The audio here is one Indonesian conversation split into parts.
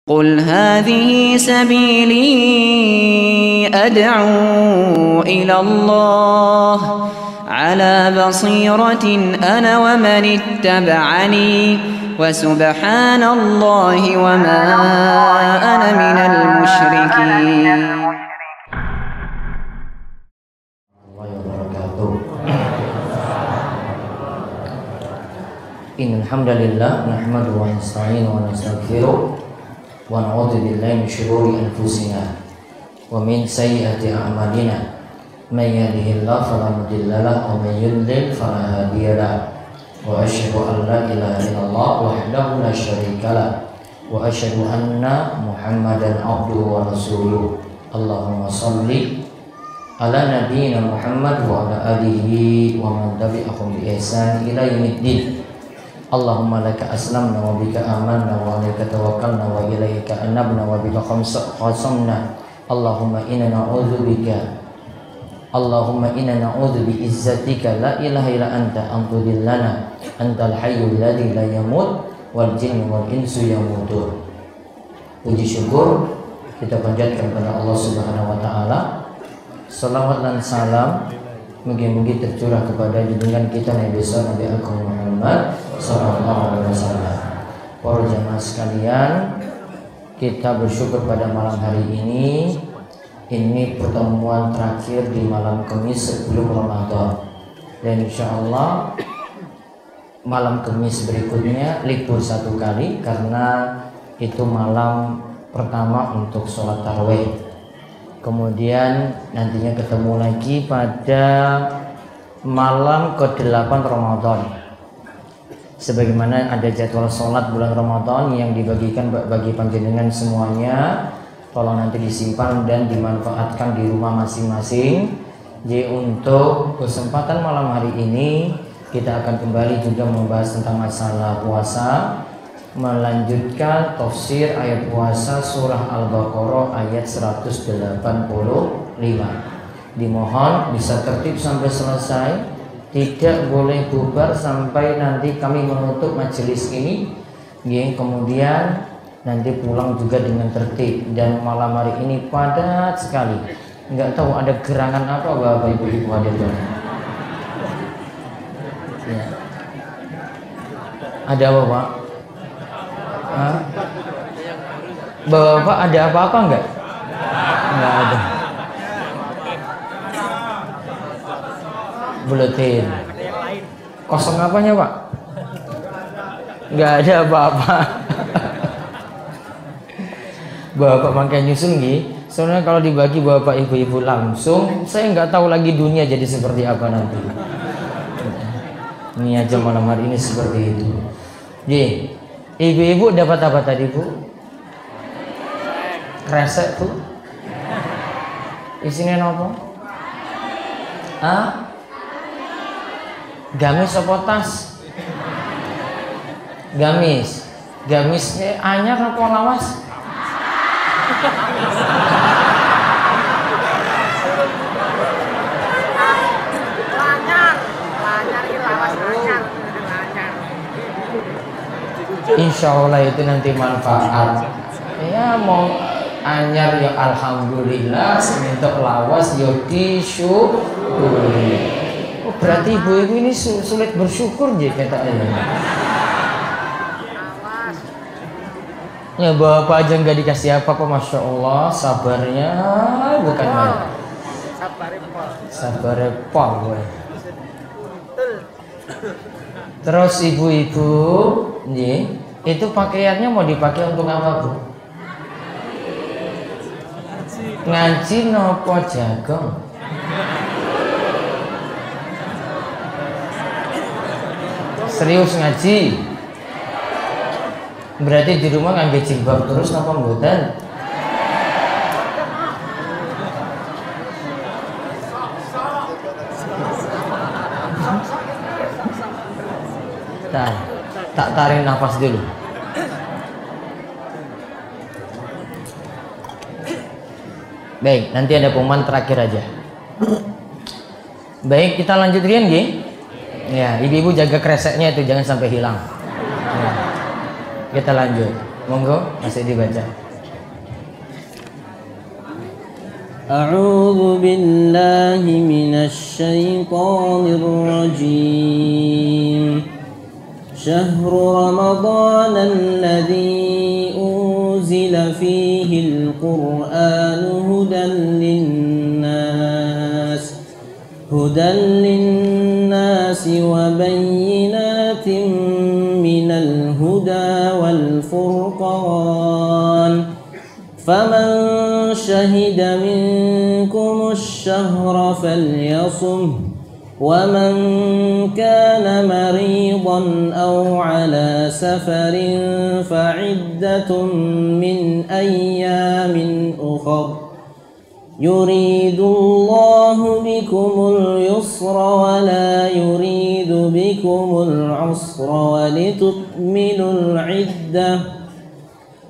قل هذه سبيلي أدعو إلى الله على بصيرة أنا ومن اتبعني وسبحان الله وما أنا من المشركين. Innal hamdalillah nahmaduhu wa nasta'inuhu wa nastaghfiruh wa na'udzu billahi min shururi anfusina wa min sayyiati a'malina may yahdihillahu fala mudilla lahu wa may yudlil fala hadiya lahu wa asyhadu an la ilaha illallah wahdahu la syarika lahu wa asyhadu anna Muhammadan abduhu wa rasuluh. Allahumma shalli ala nabiyyina Muhammad wa ala alihi wa man tabi'ahum bi ihsan ila yaumiddin. Allahumma laka aslamna wa bika amanna wa alayka tawakkalna wa ilayka anabna wa bika khasamna. Allahumma inna na'udzu bi izzatika la ilaha illa anta antudillana antal hayyul ladzi la yamut wal jinnu wal insu yamutun. Puji syukur kita panjatkan kepada Allah Subhanahu wa taala. Salawat dan salam mugi-mugi tercurah kepada junjungan kita Nabi besar Nabi Agung Muhammad sallallahu alaihi wasallam. Para jamaah sekalian, kita bersyukur pada malam hari ini. Ini pertemuan terakhir di malam Kamis sebelum Ramadan. Dan insyaallah malam Kamis berikutnya libur satu kali karena itu malam pertama untuk sholat tarawih. Kemudian nantinya ketemu lagi pada malam ke-8 Ramadan. Sebagaimana ada jadwal sholat bulan Ramadan yang dibagikan bagi panjenengan semuanya, tolong nanti disimpan dan dimanfaatkan di rumah masing-masing. Jadi untuk kesempatan malam hari ini kita akan kembali juga membahas tentang masalah puasa, melanjutkan tafsir ayat puasa surah Al-Baqarah ayat 185. Dimohon bisa tertib sampai selesai, tidak boleh bubar sampai nanti kami menutup majelis ini. Kemudian nanti pulang juga dengan tertib. Dan malam hari ini padat sekali, nggak tahu ada gerangan apa Bapak Ibu hadir. Ya. Ada apa Pak? Bapak ada apa-apa enggak? Enggak ada. Buletin. Kosong apanya Pak? Enggak ada apa-apa. Bapak makanya nyusun nggih. Soalnya kalau dibagi Bapak Ibu-ibu langsung, saya enggak tahu lagi dunia jadi seperti apa nanti. Ini aja malam hari ini seperti itu. Ibu-ibu dapat apa tadi Bu? Kresek tuh. Isinya apa? Gamis apa tas? Gamis. Gamisnya anyar apa lawas? Insya Allah itu nanti manfaat. Ya mau anyar ya alhamdulillah, sementok lawas ya disyukuri. Oh, berarti ibu-ibu ini sulit bersyukur je katanya. Ya Bapak aja nggak dikasih apa-apa, masya Allah, sabarnya bukan main. Sabarnya pol. Terus ibu-ibu, itu pakaiannya mau dipakai untuk apa Bu? Ngaji nopo jagung? Serius ngaji? Berarti di rumah ngangge jilbab terus nopo mboten? Tak tarik nafas dulu. Baik, nanti ada pengumuman terakhir aja. Baik, kita lanjut Rian nggih. Ya, ibu-ibu jaga kreseknya itu jangan sampai hilang. Ya. Kita lanjut. Monggo masih dibaca. A'udzu billahi minasy syaithanir rajim. Syahrul Ramadan alladzi unzila fihi al-Qur'an hudan linnas wa bayyinatin minal huda wal furqan. فمن شهد منكم الشهر فليصم ومن كان مريضا أو على سفر فعدة من أيام أخر يريد الله بكم اليسر ولا يريد بكم العسر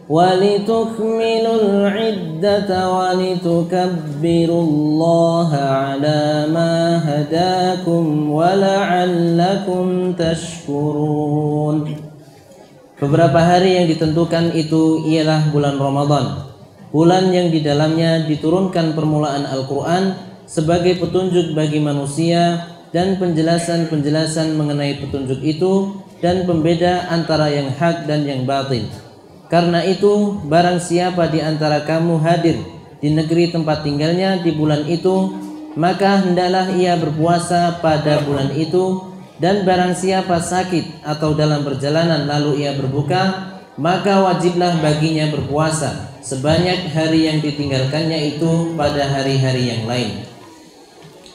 ولتكملوا العدة ولتكبروا الله على ما هداكم ولعلكم تشكرون. Beberapa hari yang ditentukan itu ialah bulan Ramadan, bulan yang di dalamnya diturunkan permulaan Al-Quran sebagai petunjuk bagi manusia dan penjelasan-penjelasan mengenai petunjuk itu dan pembeda antara yang hak dan yang batil. Karena itu, barang siapa di antara kamu hadir di negeri tempat tinggalnya di bulan itu, maka hendaklah ia berpuasa pada bulan itu. Dan barang siapa sakit atau dalam perjalanan lalu ia berbuka, maka wajiblah baginya berpuasa sebanyak hari yang ditinggalkannya itu pada hari-hari yang lain.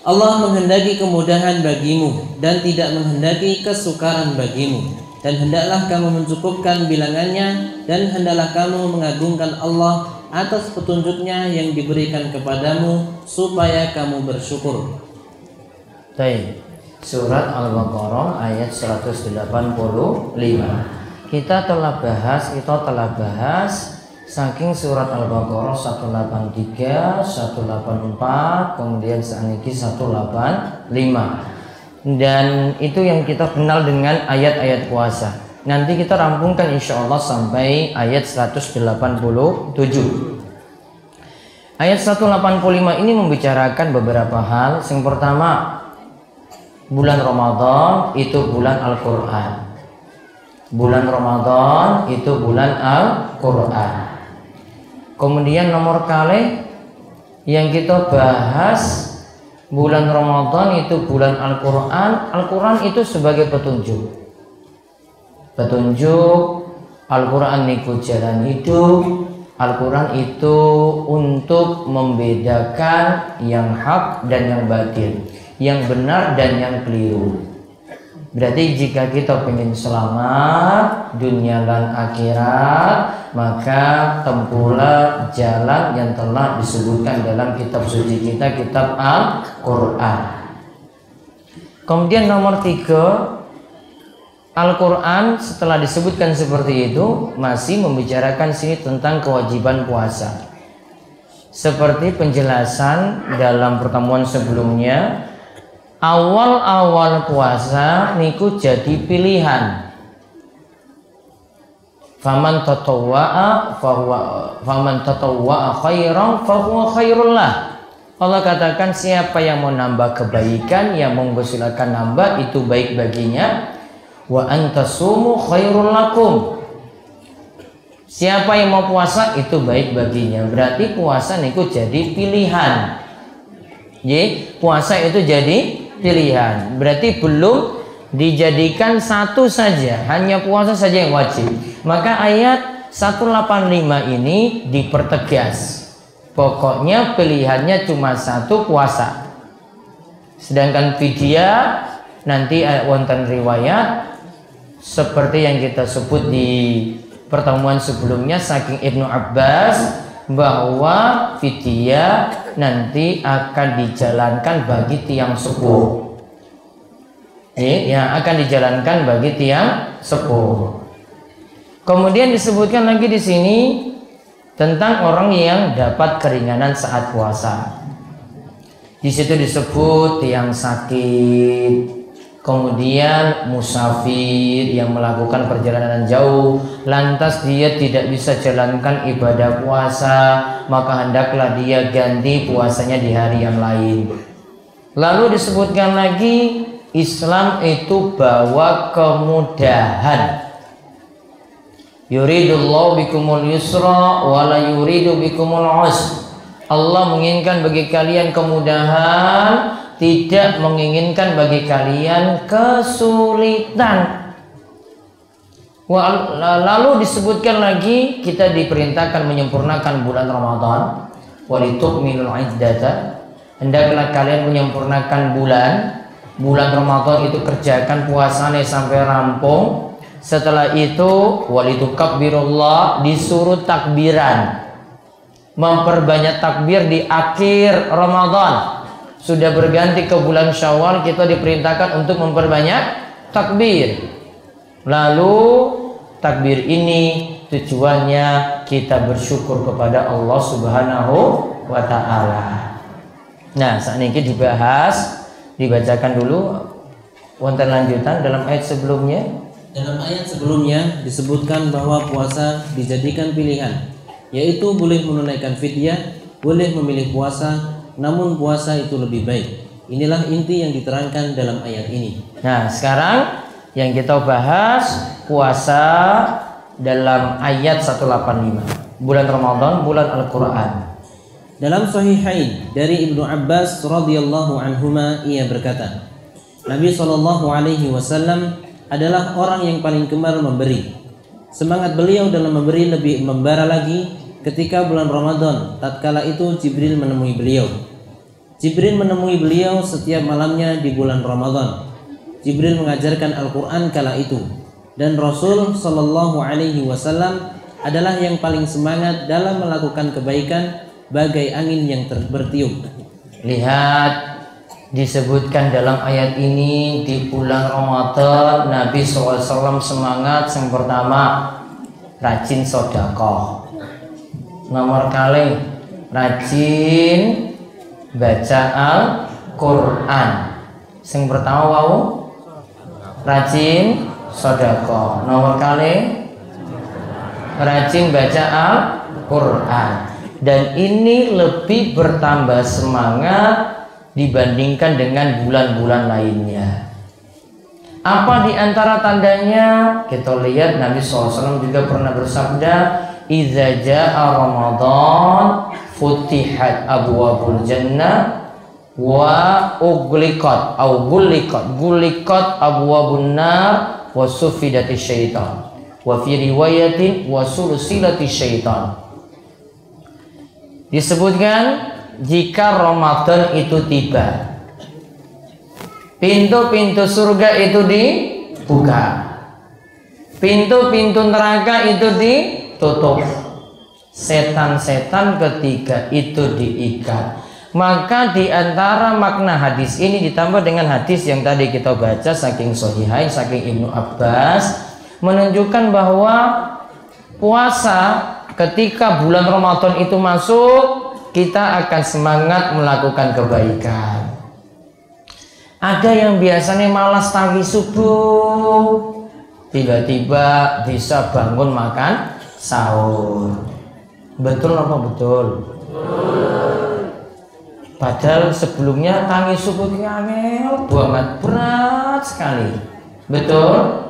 Allah menghendaki kemudahan bagimu dan tidak menghendaki kesukaran bagimu. Dan hendaklah kamu mencukupkan bilangannya, dan hendaklah kamu mengagungkan Allah atas petunjuknya yang diberikan kepadamu supaya kamu bersyukur. Baik. Surat Al-Baqarah ayat 185. Kita telah bahas saking surat Al-Baqarah 183, 184, kemudian saat ini 185. Dan itu yang kita kenal dengan ayat-ayat puasa. Nanti kita rampungkan insya Allah sampai ayat 187. Ayat 185 ini membicarakan beberapa hal. Yang pertama, bulan Ramadan itu bulan Al-Quran. Bulan Ramadan itu bulan Al-Quran. Kemudian nomor kali yang kita bahas, bulan Ramadan itu bulan Al-Quran. Al-Quran itu sebagai petunjuk. Al-Quran itu jalan hidup. Al-Quran itu untuk membedakan yang hak dan yang batil, yang benar dan yang keliru. Berarti jika kita ingin selamat dunia dan akhirat, maka tempuhlah jalan yang telah disebutkan dalam kitab suci kita, kitab Al-Quran. Kemudian nomor 3, Al-Quran setelah disebutkan seperti itu masih membicarakan sini tentang kewajiban puasa. Seperti penjelasan dalam pertemuan sebelumnya, awal-awal puasa niku jadi pilihan. Faman tatawwa'a khairan fahuwa khairul lah. Allah katakan siapa yang mau nambah kebaikan, yang monggo silakan nambah, itu baik baginya. Wa antasumu khairul lakum. Siapa yang mau puasa itu baik baginya. Berarti puasa niku jadi pilihan. Puasa itu jadi pilihan. Berarti belum dijadikan satu saja, hanya puasa saja yang wajib. Maka ayat 185 ini dipertegas. Pokoknya pilihannya cuma satu, puasa. Sedangkan fidyah nanti wonten riwayat seperti yang kita sebut di pertemuan sebelumnya saking Ibnu Abbas, bahwa fidyah nanti akan dijalankan bagi tiang sepuh. Yang akan dijalankan bagi tiang sepuh. Kemudian disebutkan lagi di sini tentang orang yang dapat keringanan saat puasa. Di situ disebut tiang sakit, kemudian musafir yang melakukan perjalanan jauh, lantas dia tidak bisa jalankan ibadah puasa, maka hendaklah dia ganti puasanya di hari yang lain. Lalu disebutkan lagi, Islam itu bawa kemudahan. Yuridullahu bikumul yusra wa la yuridu bikumul usra. Allah menginginkan bagi kalian kemudahan, tidak menginginkan bagi kalian kesulitan. Lalu disebutkan lagi, kita diperintahkan menyempurnakan bulan Ramadan. Walitukmilul iddata, hendaklah kalian menyempurnakan bulan Ramadan itu, kerjakan puasanya sampai rampung. Setelah itu walitukabbirullah, disuruh takbiran, memperbanyak takbir di akhir Ramadan. Sudah berganti ke bulan Syawal, kita diperintahkan untuk memperbanyak takbir. Lalu takbir ini tujuannya kita bersyukur kepada Allah Subhanahu wa ta'ala. Nah, saat ini dibahas, dibacakan dulu wonten lanjutan dalam ayat sebelumnya. Dalam ayat sebelumnya disebutkan bahwa puasa dijadikan pilihan, yaitu boleh menunaikan fidyah, boleh memilih puasa, namun puasa itu lebih baik. Inilah inti yang diterangkan dalam ayat ini. Nah, sekarang yang kita bahas puasa dalam ayat 185, bulan Ramadan, bulan Al-Quran. Dalam Sahihain dari Ibnu Abbas radhiyallahu anhuma, ia berkata, Nabi SAW adalah orang yang paling gemar memberi. Semangat beliau dalam memberi lebih membara lagi ketika bulan Ramadan. Tatkala itu Jibril menemui beliau. Jibril menemui beliau setiap malamnya di bulan Ramadan. Jibril mengajarkan Al-Quran kala itu, dan Rasul Shallallahu Alaihi Wasallam adalah yang paling semangat dalam melakukan kebaikan, bagai angin yang bertiup. Lihat, disebutkan dalam ayat ini di bulan Ramadan Nabi SAW semangat. Yang pertama, rajin sedekah. Nomor kali, rajin baca Al-Quran. Yang pertama wau, rajin sedekah. Nomor kali, rajin baca Al-Quran. Dan ini lebih bertambah semangat dibandingkan dengan bulan-bulan lainnya. Apa di antara tandanya? Kita lihat Nabi SAW juga pernah bersabda, "Idza jaa Ramadan futihat abwabul jannah wa ughliqat aw guliqat abwabun nar wa sufidati syaitan wa fi riwayatin wa sulsilati syaitan." Disebutkan jika Ramadan itu tiba, pintu-pintu surga itu dibuka, pintu-pintu neraka itu ditutup, setan-setan ketiga itu diikat. Maka di antara makna hadis ini ditambah dengan hadis yang tadi kita baca saking Sahihain, saking Ibnu Abbas, menunjukkan bahwa puasa ketika bulan Ramadan itu masuk, kita akan semangat melakukan kebaikan. Ada yang biasanya malas pagi subuh, tiba-tiba bisa bangun makan sahur. Betul apa betul? Padahal sebelumnya tangi subuh angel banget, berat sekali. Betul?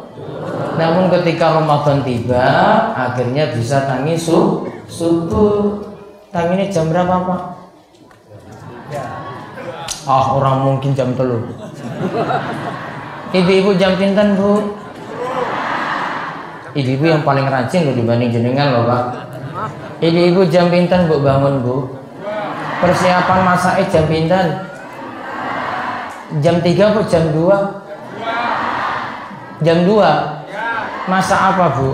Namun ketika Ramadan tiba, akhirnya bisa tangi subuh. Tanginya jam berapa, Pak? Orang mungkin jam 3. Ibu-ibu jam pinten, Bu? Ibu-ibu yang paling rajin loh dibanding jenengan loh, Pak. Ibu-ibu jam pinten, Bu, bangun, Bu? Persiapan masaknya jam pinten? Jam 3 atau jam 2? Jam 2? Masak apa, Bu?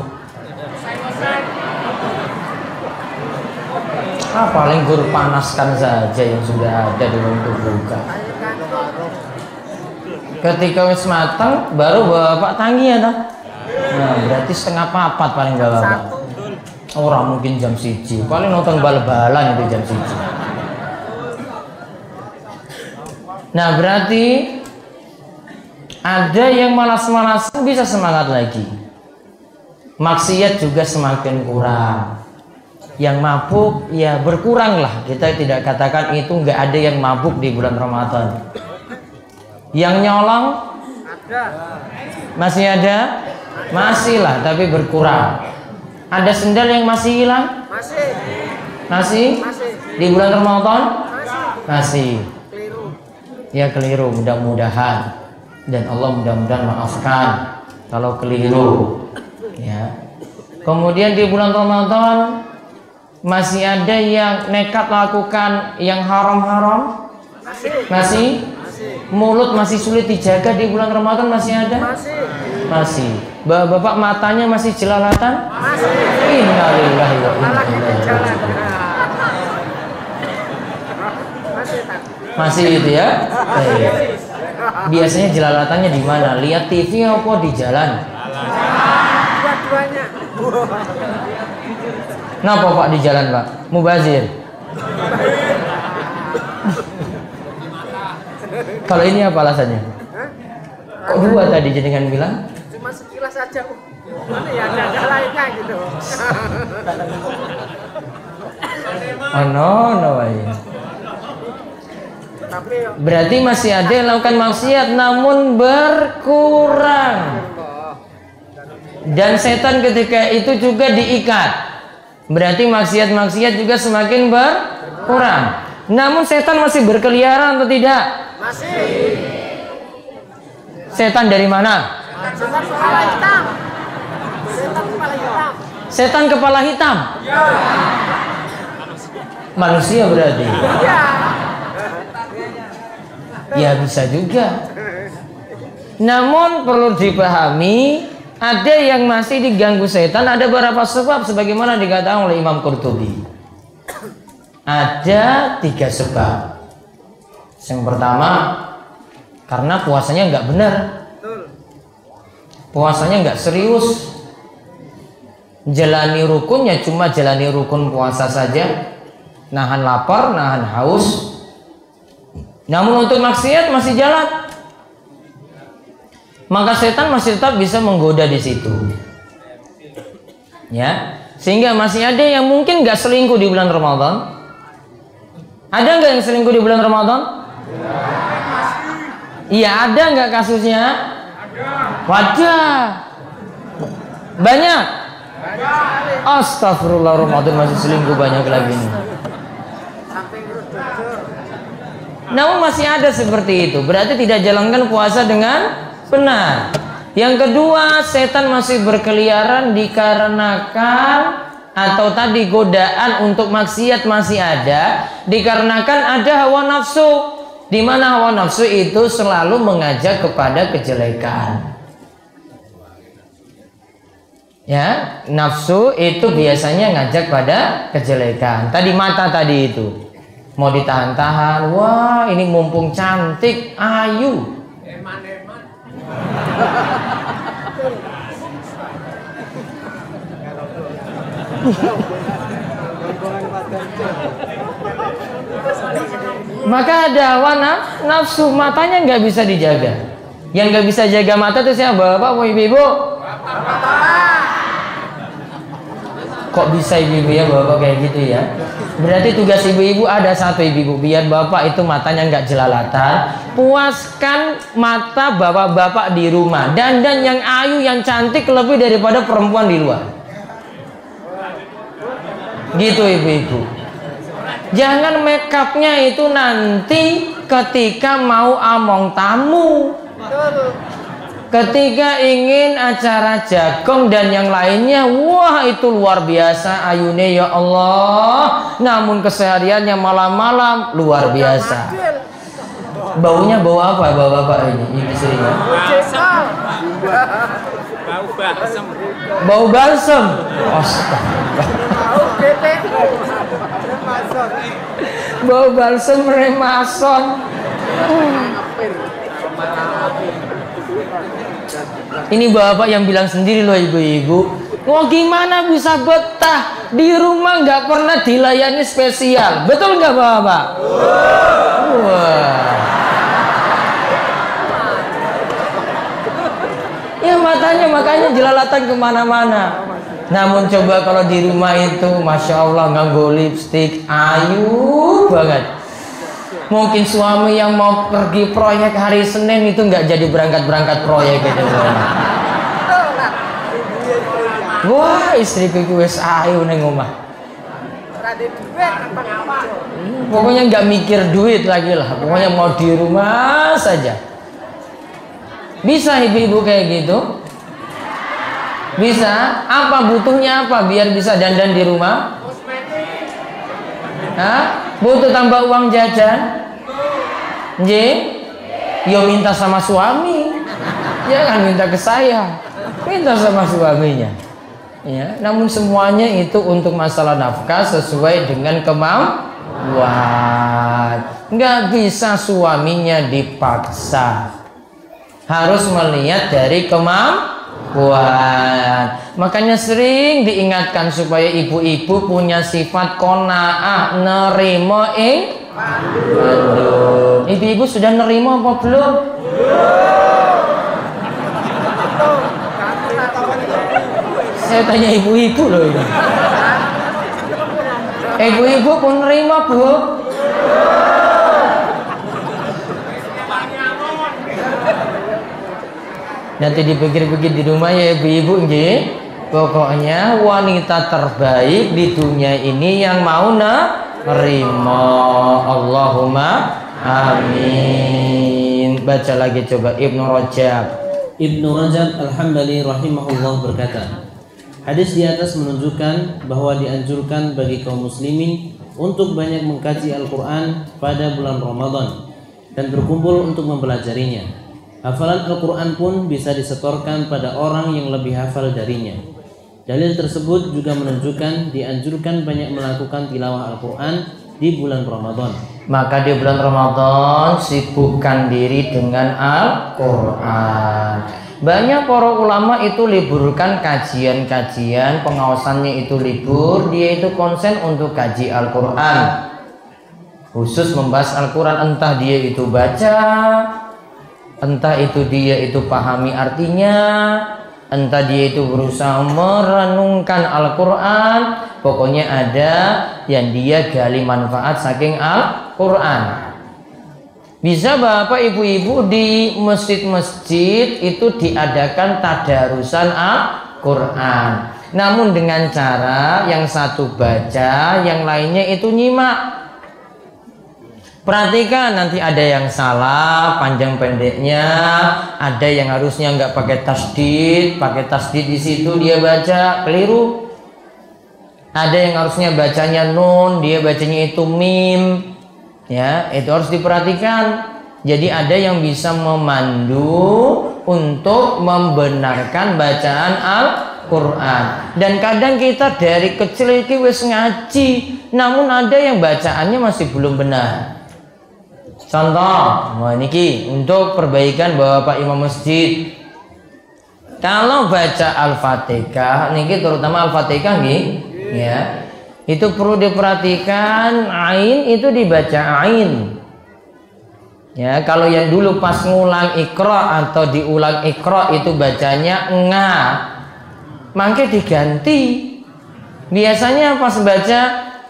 Paling gur panaskan saja yang sudah ada di untuk buka. Ketika wis matang baru Bapak tangi ya toh. Nah, berarti 3:30 paling Bapak. Orang mungkin jam 1, paling nonton bal-balan itu jam 1. Nah, berarti Ada yang malas-malasan bisa semangat lagi. Maksiat juga semakin kurang. Yang mabuk ya berkurang lah. Kita tidak katakan itu nggak ada yang mabuk di bulan Ramadan. Yang nyolong masih ada, masih lah, tapi berkurang. Ada sendal yang masih hilang? Masih? Di bulan Ramadan? Masih. Ya keliru, mudah-mudahan. Dan Allah mudah-mudahan maafkan kalau keliru. Ya. Kemudian di bulan Ramadan masih ada yang nekat lakukan yang haram-haram? Masih? Mulut masih sulit dijaga di bulan Ramadan masih ada? Masih. Bapak matanya masih jelalatan? Innalillahi wa inna ilaihi raji'un. Masih itu ya? Biasanya jelalatannya di mana? Lihat TV apa di jalan? Dua-duanya. Kenapa Pak di jalan Pak? Mubazir. Kalau ini apa alasannya? Kok dua tadi jenengan bilang? Cuma sekilas aja. Mana ya ada lainnya gitu. Oh no ya. Berarti masih ada yang lakukan maksiat namun berkurang. Dan setan ketika itu juga diikat. Berarti maksiat-maksiat juga semakin berkurang. Namun setan masih berkeliaran atau tidak? Masih. Setan dari mana? Setan kepala hitam. Setan kepala hitam. Setan kepala hitam. Ya. Manusia berarti. Ya. Ya bisa juga. Namun perlu dipahami, ada yang masih diganggu setan, ada beberapa sebab sebagaimana dikatakan oleh Imam Qurtubi. Ada 3 sebab. Yang pertama, karena puasanya nggak benar, puasanya nggak serius, jalani rukunnya cuma jalani rukun puasa saja, nahan lapar, nahan haus. Namun untuk maksiat masih jalan, maka setan masih tetap bisa menggoda di situ. Ya, sehingga masih ada yang mungkin nggak selingkuh di bulan Ramadan. Ada nggak yang selingkuh di bulan Ramadan? Iya, ada nggak kasusnya? Wadah. Banyak. Astagfirullah, Ramadan masih selingkuh banyak lagi nih. Namun masih ada seperti itu. Berarti tidak jalankan puasa dengan benar. Yang kedua, setan masih berkeliaran dikarenakan atau tadi godaan untuk maksiat masih ada dikarenakan ada hawa nafsu, di mana hawa nafsu itu selalu mengajak kepada kejelekan. Ya, nafsu itu biasanya ngajak pada kejelekan. Tadi mata tadi itu mau ditahan-tahan, wah ini mumpung cantik, ayu. Maka ada hawa nafsu, matanya nggak bisa dijaga. Yang nggak bisa jaga mata itu siapa? Bapak, ibu-ibu? Kok bisa ibu-ibu ya bapak kayak gitu ya? Berarti tugas ibu-ibu ada satu ibu-ibu, biar bapak itu matanya nggak jelalatan, puaskan mata bapak-bapak di rumah. Dan yang ayu, yang cantik lebih daripada perempuan di luar. Gitu ibu-ibu. Jangan make upnya itu nanti ketika mau among tamu, ketika ingin acara jagong dan yang lainnya, wah itu luar biasa ayune ya Allah. Namun kesehariannya malam-malam luar biasa. Baunya bau apa bapak-bapak ini istrinya? Bau balsem. Astagfirullah. Bau balsem remason. Ini bapak yang bilang sendiri loh ibu-ibu. Wah gimana bisa betah di rumah nggak pernah dilayani spesial, betul nggak bapak? Wah. matanya makanya jelalatan kemana-mana. Namun coba kalau di rumah itu, masya Allah nganggo lipstik, ayu banget. Mungkin suami yang mau pergi proyek hari Senin itu nggak jadi berangkat proyek gitu. Wah, istriku itu wes ayu neng omah. Pokoknya nggak mikir duit lagi lah. Pokoknya mau di rumah saja. Bisa ibu-ibu kayak gitu? Bisa? Apa butuhnya apa biar bisa dandan di rumah? Hah? Butuh tambah uang jajan? Yo minta sama suami. Jangan minta ke saya. Minta sama suaminya. Ya, namun semuanya itu untuk masalah nafkah sesuai dengan kemampuan. Nggak bisa suaminya dipaksa. Harus melihat dari kemampuan. Makanya sering diingatkan supaya ibu-ibu punya sifat qanaah, nerimo aduh. Ibu-ibu sudah nerimo apa belum? Saya tanya ibu-ibu loh ini. Ibu-ibu pun nerima, Bu? Nanti dipikir-pikir di rumah ya ibu-ibu nggih. Pokoknya wanita terbaik di dunia ini yang mau nerima. Allahumma amin. Baca lagi coba Ibnu Rajab. Ibnu Rajab Al-Hambali rahimahullah berkata, hadis di atas menunjukkan bahwa dianjurkan bagi kaum muslimin untuk banyak mengkaji Al-Quran pada bulan Ramadan dan berkumpul untuk mempelajarinya. Hafalan Al-Quran pun bisa disetorkan pada orang yang lebih hafal darinya. Dalil tersebut juga menunjukkan dianjurkan banyak melakukan tilawah Al-Quran di bulan Ramadan. Maka di bulan Ramadan sibukkan diri dengan Al-Quran. Banyak para ulama itu liburkan kajian-kajian, pengawasannya itu libur, dia itu konsen untuk kaji Al-Quran. Khusus membahas Al-Quran, entah dia itu baca, entah itu dia itu pahami artinya, entah dia itu berusaha merenungkan Al-Quran. Pokoknya ada yang dia gali manfaat saking Al-Quran. Bisa Bapak Ibu-ibu di masjid-masjid itu diadakan tadarusan Al-Quran, namun dengan cara yang satu baca, yang lainnya itu nyimak. Perhatikan, nanti ada yang salah panjang pendeknya, ada yang harusnya nggak pakai tasdid di situ dia baca keliru. Ada yang harusnya bacanya nun, dia bacanya itu mim. Ya, itu harus diperhatikan. Jadi ada yang bisa memandu untuk membenarkan bacaan Al-Quran. Dan kadang kita dari kecil iki wis ngaji, namun ada yang bacaannya masih belum benar. Contoh, niki untuk perbaikan Bapak Imam Masjid. Kalau baca Al-Fatihah, niki terutama Al-Fatihah nggih, ya. Itu perlu diperhatikan, ain itu dibaca ain. Ya, kalau yang dulu pas ngulang Iqra atau diulang Iqra itu bacanya nga, mangke diganti. Biasanya pas baca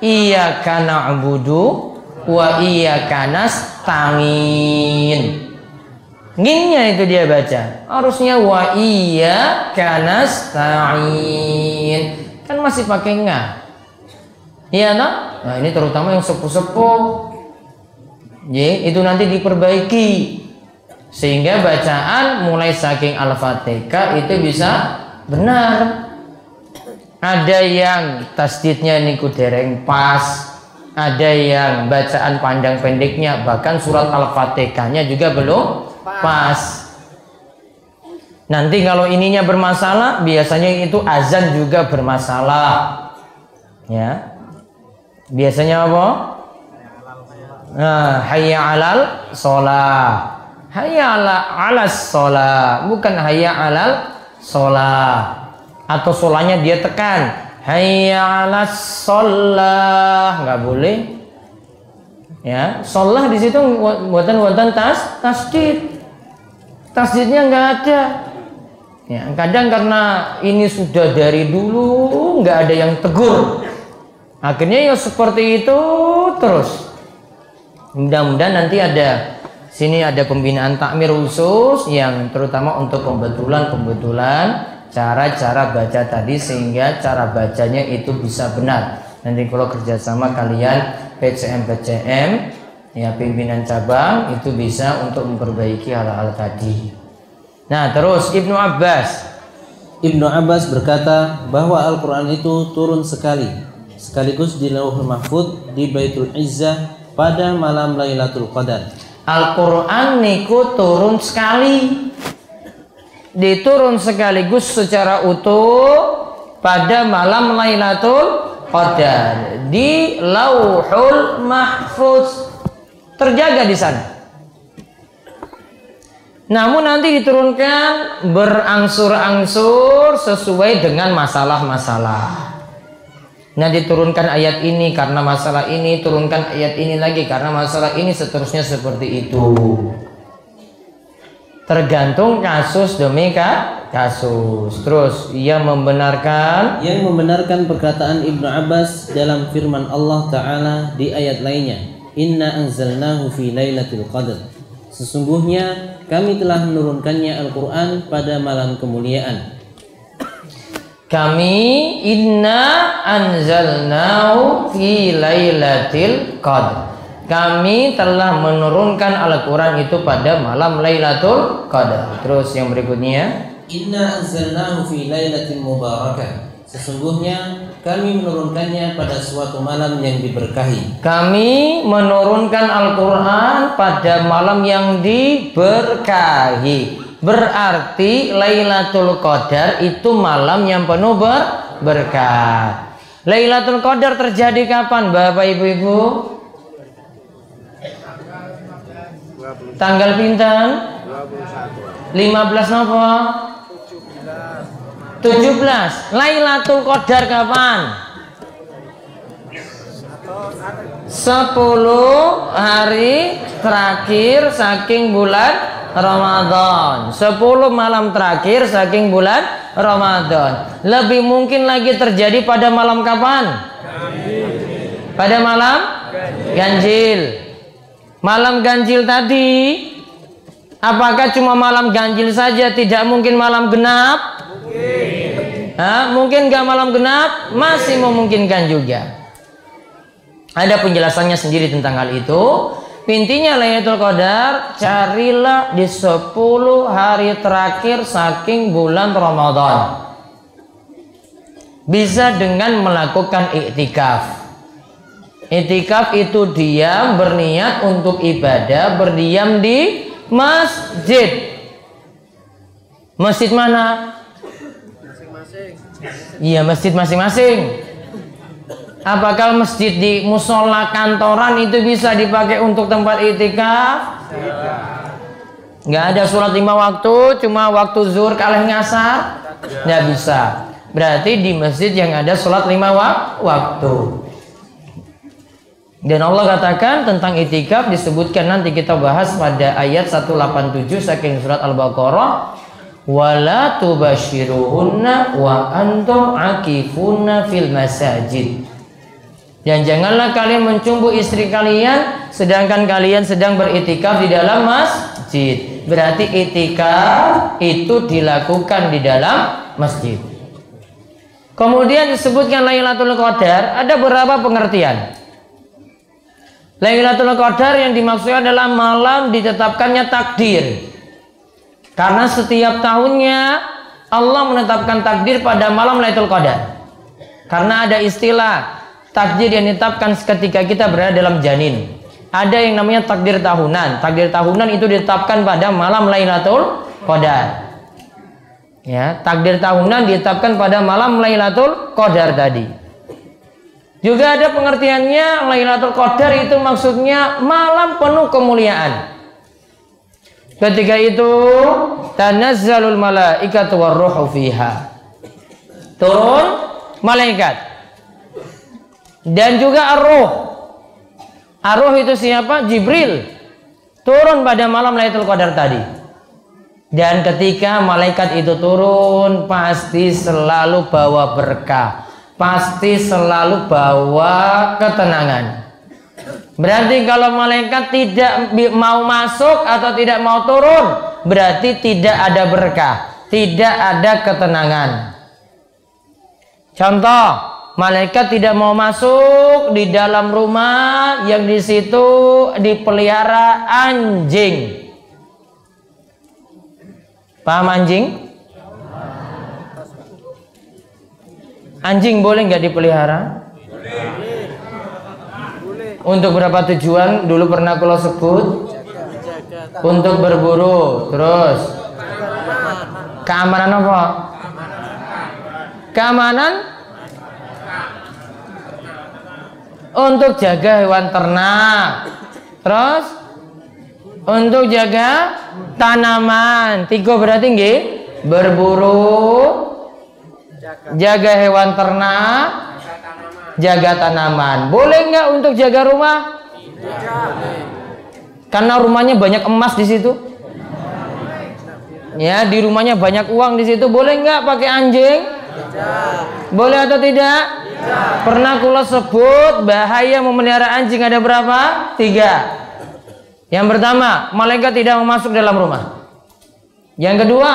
iyyaka na'budu wa iyyaka nasta'in, nginnya itu dia baca. Harusnya wa iyyaka nasta'in, kan masih pakai nga. Iya tak? Nah ini terutama yang sepuh-sepuh, itu nanti diperbaiki sehingga bacaan mulai saking Al-Fatihah itu bisa benar. Ada yang tasdidnya niku dereng pas, ada yang bacaan panjang pendeknya bahkan surat Al-Fatihahnya juga belum pas. Nanti kalau ininya bermasalah, biasanya itu azan juga bermasalah. Ya. Biasanya apa? Nah, hayya 'alal shalah. Hayya 'alas shalah, bukan hayya 'alal shalah. Atau sholahnya dia tekan. Hayya 'alas shalah, enggak boleh. Ya, shalah di situ buatan tasdid. Tasdidnya enggak ada. Ya, kadang karena ini sudah dari dulu nggak ada yang tegur, akhirnya ya seperti itu terus. Mudah-mudahan nanti sini ada pembinaan takmir khusus yang terutama untuk pembetulan cara-cara baca tadi, sehingga cara bacanya itu bisa benar. Nanti kalau kerjasama kalian PCM ya, pimpinan cabang, itu bisa untuk memperbaiki hal-hal tadi. Nah, terus Ibnu Abbas berkata bahwa Al-Quran itu turun sekaligus di Lauhul Mahfuz di Baitul Izzah pada malam Lailatul Qadar. Al-Quran niku turun sekali, diturun sekaligus secara utuh pada malam Lailatul Qadar di Lauhul Mahfuz, terjaga di sana. Namun nanti diturunkan berangsur-angsur sesuai dengan masalah-masalah. Nah, diturunkan ayat ini karena masalah ini, turunkan ayat ini lagi karena masalah ini, seterusnya seperti itu. Tergantung kasus demi kasus. Terus yang membenarkan perkataan Ibnu Abbas dalam firman Allah Ta'ala di ayat lainnya, Inna anzalnahu fi lailatul qadr. Sesungguhnya kami telah menurunkannya Al-Quran pada malam kemuliaan. Inna anzalnahu fi lailatul qadr. Kami telah menurunkan Al-Quran itu pada malam Lailatul Qadar. Terus yang berikutnya, Inna anzalnahu fi lailatin mubarakah. Sesungguhnya kami menurunkannya pada suatu malam yang diberkahi. Kami menurunkan Al-Quran pada malam yang diberkahi. Berarti Lailatul Qadar itu malam yang penuh berkah. Lailatul Qadar terjadi kapan, Bapak Ibu-ibu? Tanggal pinten? 15 Nova 17. Lailatul Qadar kapan? 10 hari terakhir saking bulan Ramadan. 10 malam terakhir saking bulan Ramadan. Lebih mungkin lagi terjadi pada malam kapan? Pada malam ganjil. Malam ganjil tadi, apakah cuma malam ganjil saja, tidak mungkin malam genap? Mungkin nggak malam genap? Masih memungkinkan juga. Ada penjelasannya sendiri tentang hal itu. Intinya Lailatul Qadar carilah di 10 hari terakhir saking bulan Ramadan. Bisa dengan melakukan iktikaf. Iktikaf itu diam, berniat untuk ibadah, berdiam di masjid. Masjid mana? Iya, masjid masing-masing. Apakah masjid di musola kantoran itu bisa dipakai untuk tempat iktikaf? Nggak ada sholat 5 waktu, cuma waktu zuhur kalih ngasar? Nggak bisa. Berarti di masjid yang ada sholat 5 waktu. Dan Allah katakan tentang itikaf, disebutkan nanti kita bahas pada ayat 187 saking surat Al-Baqarah, wala tubashiruhunna wa antum akifuna fil masajid. Dan janganlah kalian mencumbu istri kalian sedangkan kalian sedang beritikaf di dalam masjid. Berarti itikaf itu dilakukan di dalam masjid. Kemudian disebutkan Lailatul Qadar, ada beberapa pengertian. Lailatul Qadar yang dimaksud adalah malam ditetapkannya takdir. Karena setiap tahunnya Allah menetapkan takdir pada malam Lailatul Qadar. Karena ada istilah takdir yang ditetapkan ketika kita berada dalam janin. Ada yang namanya takdir tahunan. Takdir tahunan itu ditetapkan pada malam Lailatul Qadar. Ya, takdir tahunan ditetapkan pada malam Lailatul Qadar tadi. Juga ada pengertiannya, Lailatul Qadar itu maksudnya malam penuh kemuliaan. Ketika itu tanazzalul malaikatu warruhu fiha. Turun malaikat. Dan juga ar-ruh. Ar-ruh itu siapa? Jibril. Turun pada malam Lailatul Qadar tadi. Dan ketika malaikat itu turun, pasti selalu bawa berkah, pasti selalu bawa ketenangan. Berarti kalau malaikat tidak mau masuk atau tidak mau turun, berarti tidak ada berkah, tidak ada ketenangan. Contoh, malaikat tidak mau masuk di dalam rumah yang di situ dipelihara anjing. Paham anjing? Anjing boleh nggak dipelihara? Untuk berapa tujuan? Dulu pernah kalau sebut. Untuk berburu. Terus keamanan apa? Keamanan untuk jaga hewan ternak. Terus untuk jaga tanaman. 3 berarti nggih? Berburu, jaga hewan ternak, jaga tanaman. Boleh nggak untuk jaga rumah? Karena rumahnya banyak emas di situ. Ya, di rumahnya banyak uang di situ. Boleh nggak pakai anjing? Boleh atau tidak? Pernah kula sebut bahaya memelihara anjing ada berapa? 3. Yang pertama, malaikat tidak mau masuk dalam rumah. Yang kedua,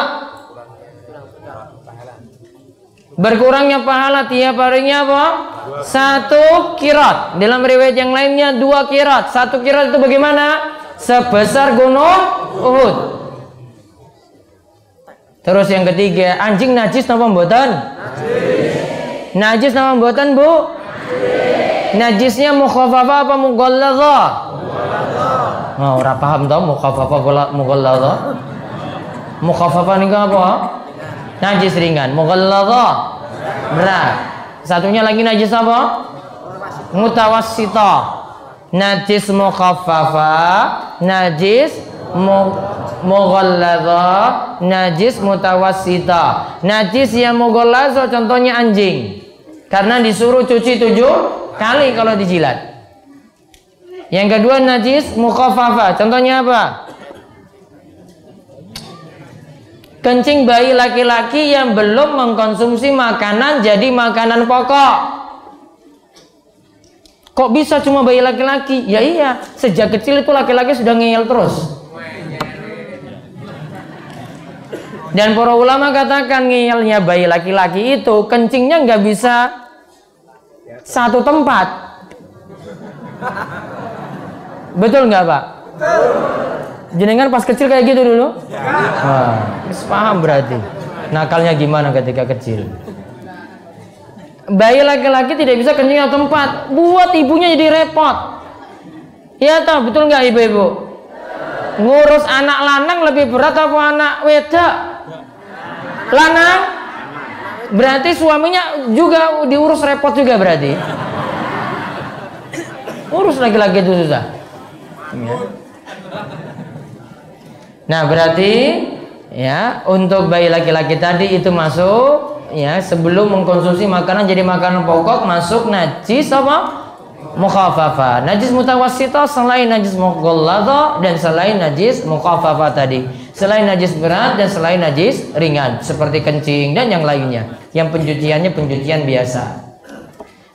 berkurangnya pahala tiap harinya apa? 1 qirat. Dalam riwayat yang lainnya 2 qirat. 1 qirat itu bagaimana? Sebesar gunung Uhud. Terus yang ketiga, anjing najis napa mboten? Najis napa mboten, Bu? Najisnya mukhaffafah apa mughalladzah? Oh, ora paham toh mukhaffafah mughalladzah. Mukhaffafah niku apa? Najis ringan, mughalladzah berat. Satunya lagi najis apa? Mutawassithah. Najis mukhaffafah, najis mughalladzah, najis mutawassithah. Najis yang mughalladzah contohnya anjing. Karena disuruh cuci 7 kali kalau dijilat. Yang kedua najis mukhaffafah. Contohnya apa? Kencing bayi laki-laki yang belum mengkonsumsi makanan jadi makanan pokok. Kok bisa cuma bayi laki-laki? Ya iya, sejak kecil itu laki-laki sudah ngeyel terus. Dan para ulama katakan ngeyelnya bayi laki-laki itu kencingnya nggak bisa satu tempat. Betul nggak Pak? Jenengan pas kecil kayak gitu dulu? Wah, paham berarti. Nakalnya gimana ketika kecil? Bayi laki-laki tidak bisa kencing satu tempat, buat ibunya jadi repot. Ya tahu betul nggak ibu-ibu? Ngurus anak lanang lebih berat apa anak wedok? Lanang? Berarti suaminya juga diurus repot juga berarti. Urus laki-laki itu susah. Ya. Nah berarti ya untuk bayi laki-laki tadi itu masuk ya sebelum mengkonsumsi makanan jadi makanan pokok masuk najis apa? Mukhaffafah. Najis mutawassithah selain najis mughalladzah dan selain najis mukhaffafah tadi. Selain najis berat dan selain najis ringan seperti kencing dan yang lainnya. Yang pencuciannya pencucian biasa.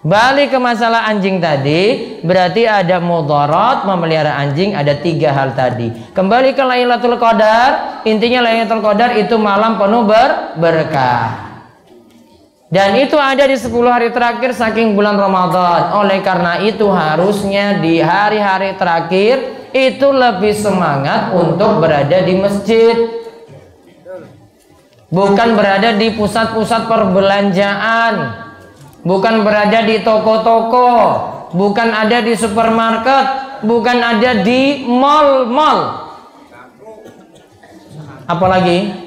Balik ke masalah anjing tadi, berarti ada mudarat memelihara anjing, ada 3 hal tadi. Kembali ke Lailatul Qadar, intinya Lailatul Qadar itu malam penuh berkah. Dan itu ada di 10 hari terakhir saking bulan Ramadan. Oleh karena itu harusnya di hari-hari terakhir itu lebih semangat untuk berada di masjid. Bukan berada di pusat-pusat perbelanjaan. Bukan berada di toko-toko, bukan ada di supermarket, bukan ada di mall-mall. Apalagi?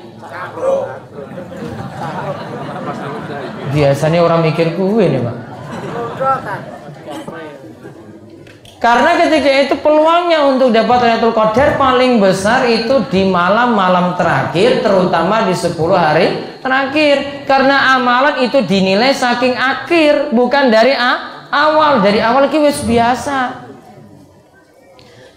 Biasanya orang mikir gue nih Pak. Karena ketika itu peluangnya untuk dapat Lailatul Qadar paling besar itu di malam-malam terakhir, terutama di 10 hari terakhir. Karena amalan itu dinilai saking akhir, bukan dari awal. Dari awal itu wis biasa.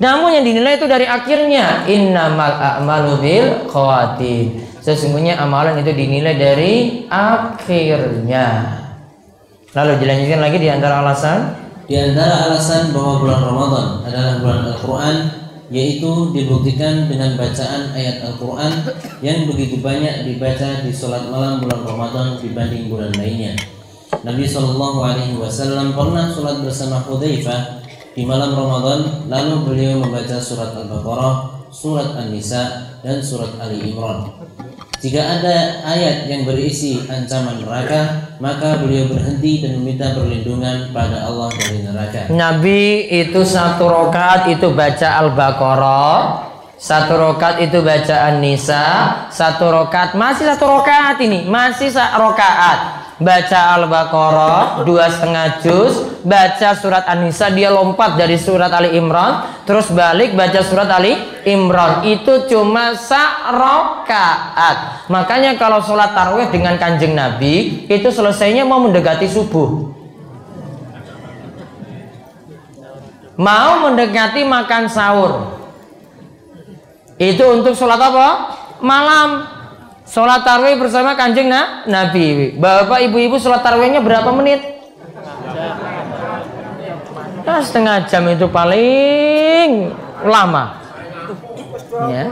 Namun yang dinilai itu dari akhirnya. Innamal a'malu bil khawatim. Sesungguhnya amalan itu dinilai dari akhirnya. Lalu dilanjutkan lagi di antara alasan. Di antara alasan bahwa bulan Ramadan adalah bulan Al-Quran, yaitu dibuktikan dengan bacaan ayat Al-Quran yang begitu banyak dibaca di sholat malam bulan Ramadan dibanding bulan lainnya. Nabi SAW pernah sholat bersama Hudzaifah di malam Ramadan, lalu beliau membaca surat Al-Baqarah, surat An-Nisa, dan surat Ali Imran. Jika ada ayat yang berisi ancaman neraka, maka beliau berhenti dan meminta perlindungan pada Allah dari neraka. Nabi itu 1 rakaat itu baca Al-Baqarah, 1 rakaat itu baca An-Nisa, 1 rakaat masih 1 rakaat ini masih 1 rakaat baca Al-Baqarah 2,5 juz, baca surat An-Nisa, dia lompat dari surat Ali Imran terus balik baca surat Ali Imran. Itu cuma 1 rakaat. Makanya kalau sholat tarawih dengan kanjeng Nabi itu selesainya mau mendekati subuh, mau mendekati makan sahur. Itu untuk sholat apa? Malam. Sholat tarawih bersama kanjeng Nabi. Bapak ibu-ibu sholat tarawihnya berapa menit? Nah, 1/2 jam itu paling lama ya.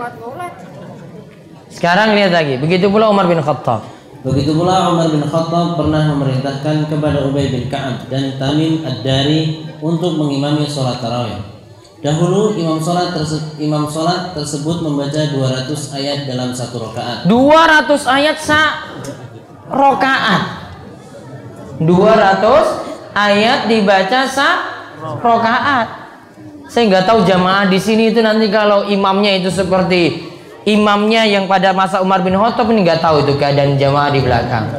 Sekarang lihat lagi. Begitu pula Umar bin Khattab. Begitu pula Umar bin Khattab pernah memerintahkan kepada Ubay bin Ka'ab dan Tamim Ad-Dari untuk mengimami sholat tarawih. Dahulu imam sholat tersebut membaca 200 ayat dalam 1 rakaat. 200 ayat rakaat. 200 ayat dibaca rakaat. Saya nggak tahu jamaah di sini itu nanti kalau imamnya itu seperti imamnya yang pada masa Umar bin Khattab, ini nggak tahu itu keadaan jamaah di belakang.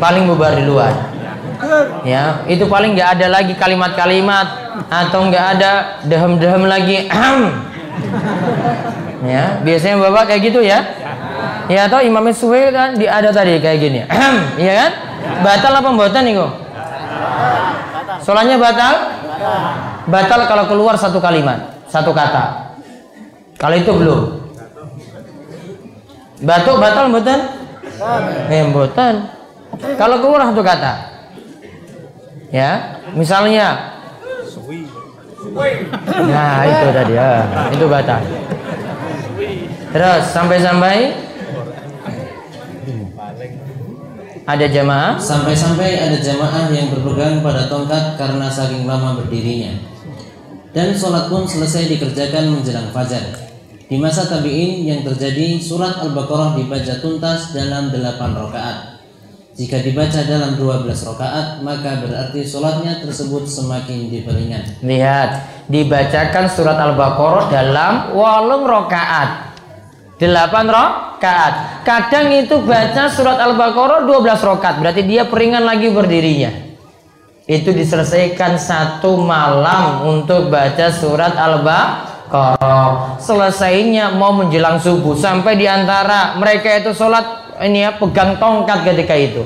Paling bubar di luar. Ya, itu paling nggak ada lagi kalimat-kalimat atau nggak ada dehem-dehem lagi. Ya, biasanya bapak kayak gitu ya. Ya, atau imamnya suwe kan ada tadi kayak gini. Iya kan? Batal apa mboten niku? Sholatnya batal? Batal kalau keluar 1 kalimat, 1 kata. Kalau itu belum. Batuk batal mboten? Mboten. Kalau keluar 1 kata. Ya, misalnya nah itu tadi ya, itu batal. Terus sampai-sampai ada jamaah, sampai-sampai ada jamaah yang berpegang pada tongkat karena saking lama berdirinya. Dan sholat pun selesai dikerjakan menjelang fajar. Di masa tabi'in yang terjadi, surat Al-Baqarah dibaca tuntas dalam 8 rakaat. Jika dibaca dalam 12 rakaat, maka berarti sholatnya tersebut semakin diperingat. Lihat, dibacakan surat Al-Baqarah dalam 8 rakaat. 8 rakaat. Kadang itu baca surat Al-Baqarah 12 rakaat, berarti dia peringan lagi berdirinya. Itu diselesaikan 1 malam untuk baca surat Al-Baqarah. Selesainya mau menjelang subuh, sampai diantara mereka itu sholat ini ya, pegang tongkat ketika itu.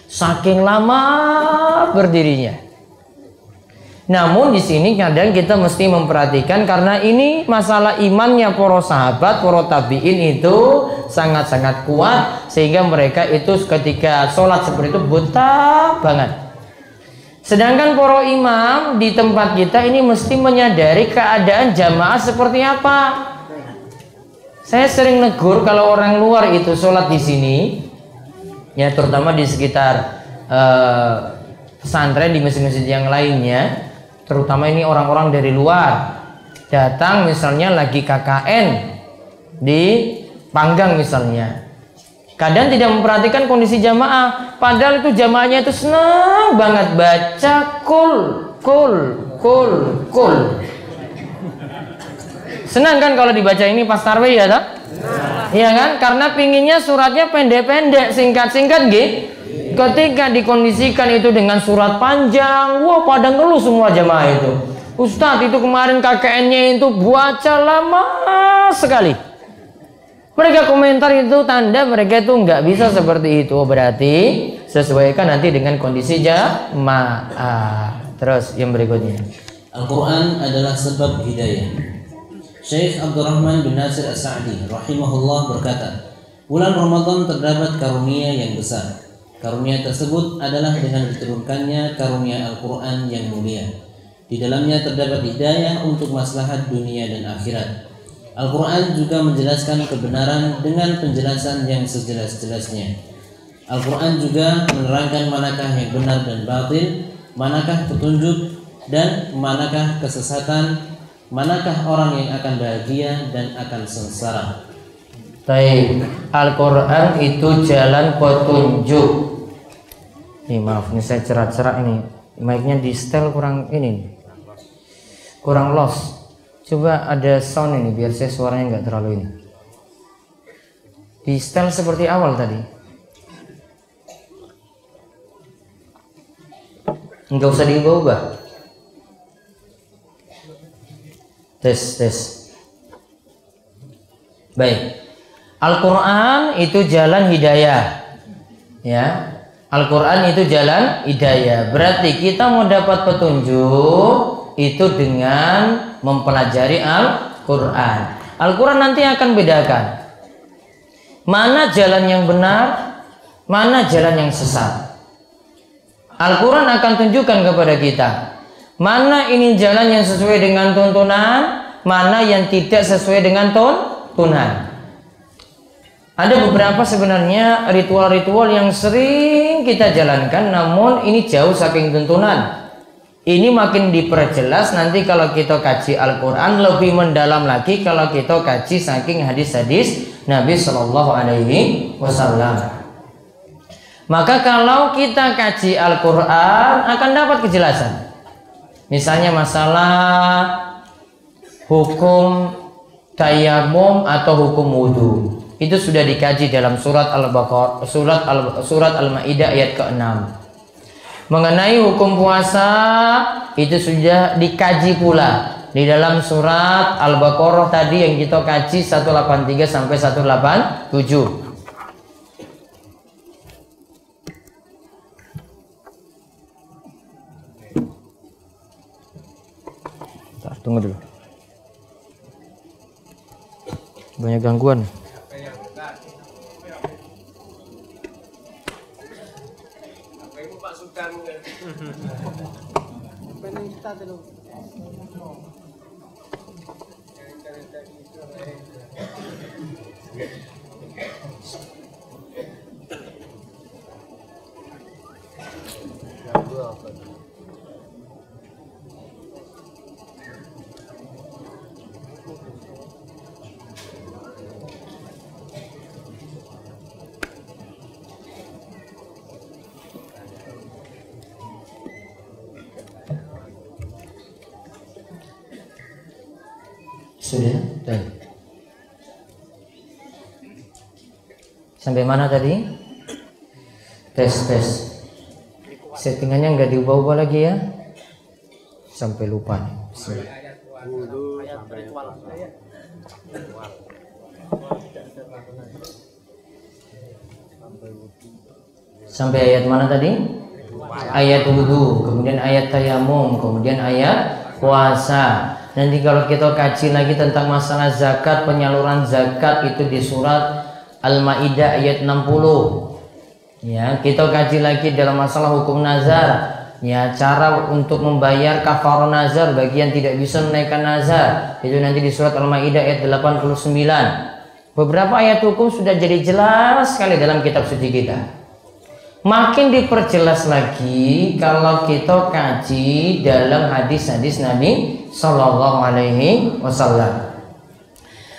Saking lama berdirinya. Namun di sini kadang kita mesti memperhatikan karena ini masalah imannya para sahabat, para tabi'in itu sangat-sangat kuat sehingga mereka itu ketika sholat seperti itu buta banget. Sedangkan para imam di tempat kita ini mesti menyadari keadaan jamaah seperti apa. Saya sering negur kalau orang luar itu sholat di sini, ya terutama di sekitar pesantren, di masjid-masjid yang lainnya, terutama ini orang-orang dari luar datang misalnya lagi KKN di Panggang misalnya, kadang tidak memperhatikan kondisi jamaah, padahal itu jamaahnya itu senang banget baca kul. Senang kan kalau dibaca ini pas tarwih ya tak? Iya kan? Karena pinginnya suratnya pendek-pendek, singkat-singkat gitu. Ketika dikondisikan itu dengan surat panjang, wah pada ngeluh semua jamaah itu. Ustadz itu kemarin KKN-nya itu baca lama sekali. Mereka komentar itu tanda mereka itu nggak bisa seperti itu. Berarti sesuaikan nanti dengan kondisi jamaah. Terus yang berikutnya. Al-Quran adalah sebab hidayah. Syekh Abdurrahman bin Nasir As-Sa'di rahimahullah berkata, bulan Ramadan terdapat karunia yang besar. Karunia tersebut adalah dengan diturunkannya karunia Al-Quran yang mulia. Di dalamnya terdapat hidayah untuk maslahat dunia dan akhirat. Al-Quran juga menjelaskan kebenaran dengan penjelasan yang sejelas-jelasnya. Al-Quran juga menerangkan manakah yang benar dan batil, manakah petunjuk dan manakah kesesatan, manakah orang yang akan bahagia dan akan sengsara. Baik, Al-Quran itu jalan petunjuk. Nih maaf, ini saya cerak-cerak ini. Mic-nya di setel kurang ini, kurang loss. Coba ada sound ini biar saya suaranya nggak terlalu ini. Di setel seperti awal tadi. Nggak usah diubah-ubah. Tes. Baik. Al-Quran itu jalan hidayah. Ya. Al-Quran itu jalan hidayah. Berarti kita mau dapat petunjuk itu dengan mempelajari Al-Quran. Al-Quran nanti akan bedakan mana jalan yang benar, mana jalan yang sesat. Al-Quran akan tunjukkan kepada kita mana ini jalan yang sesuai dengan tuntunan, mana yang tidak sesuai dengan tuntunan. Ada beberapa sebenarnya ritual-ritual yang sering kita jalankan, namun ini jauh saking tuntunan. Ini makin diperjelas nanti kalau kita kaji Al-Quran, lebih mendalam lagi kalau kita kaji saking hadis-hadis Nabi Shallallahu Alaihi Wasallam. Maka kalau kita kaji Al-Quran akan dapat kejelasan. Misalnya masalah hukum tayamum atau hukum wudhu, itu sudah dikaji dalam surat Al-Baqarah, surat Al-Maidah ayat ke-6. Mengenai hukum puasa itu sudah dikaji pula di dalam surat Al-Baqarah tadi yang kita kaji 183 sampai 187. Tunggu dulu, banyak gangguan. Sudah? Sampai mana tadi? Tes. Settingannya nggak diubah-ubah lagi ya? Sampai lupa nih. Sampai ayat mana tadi? Ayat wudhu, kemudian ayat tayamum, kemudian ayat puasa. Nanti kalau kita kaji lagi tentang masalah zakat, penyaluran zakat itu di surat Al-Maidah ayat 60. Ya, kita kaji lagi dalam masalah hukum nazar. Ya, cara untuk membayar kafarah nazar bagi yang tidak bisa menaikkan nazar. Itu nanti di surat Al-Maidah ayat 89. Beberapa ayat hukum sudah jadi jelas sekali dalam kitab suci kita. Makin diperjelas lagi kalau kita kaji dalam hadis-hadis Nabi Sallallahu Alaihi Wasallam.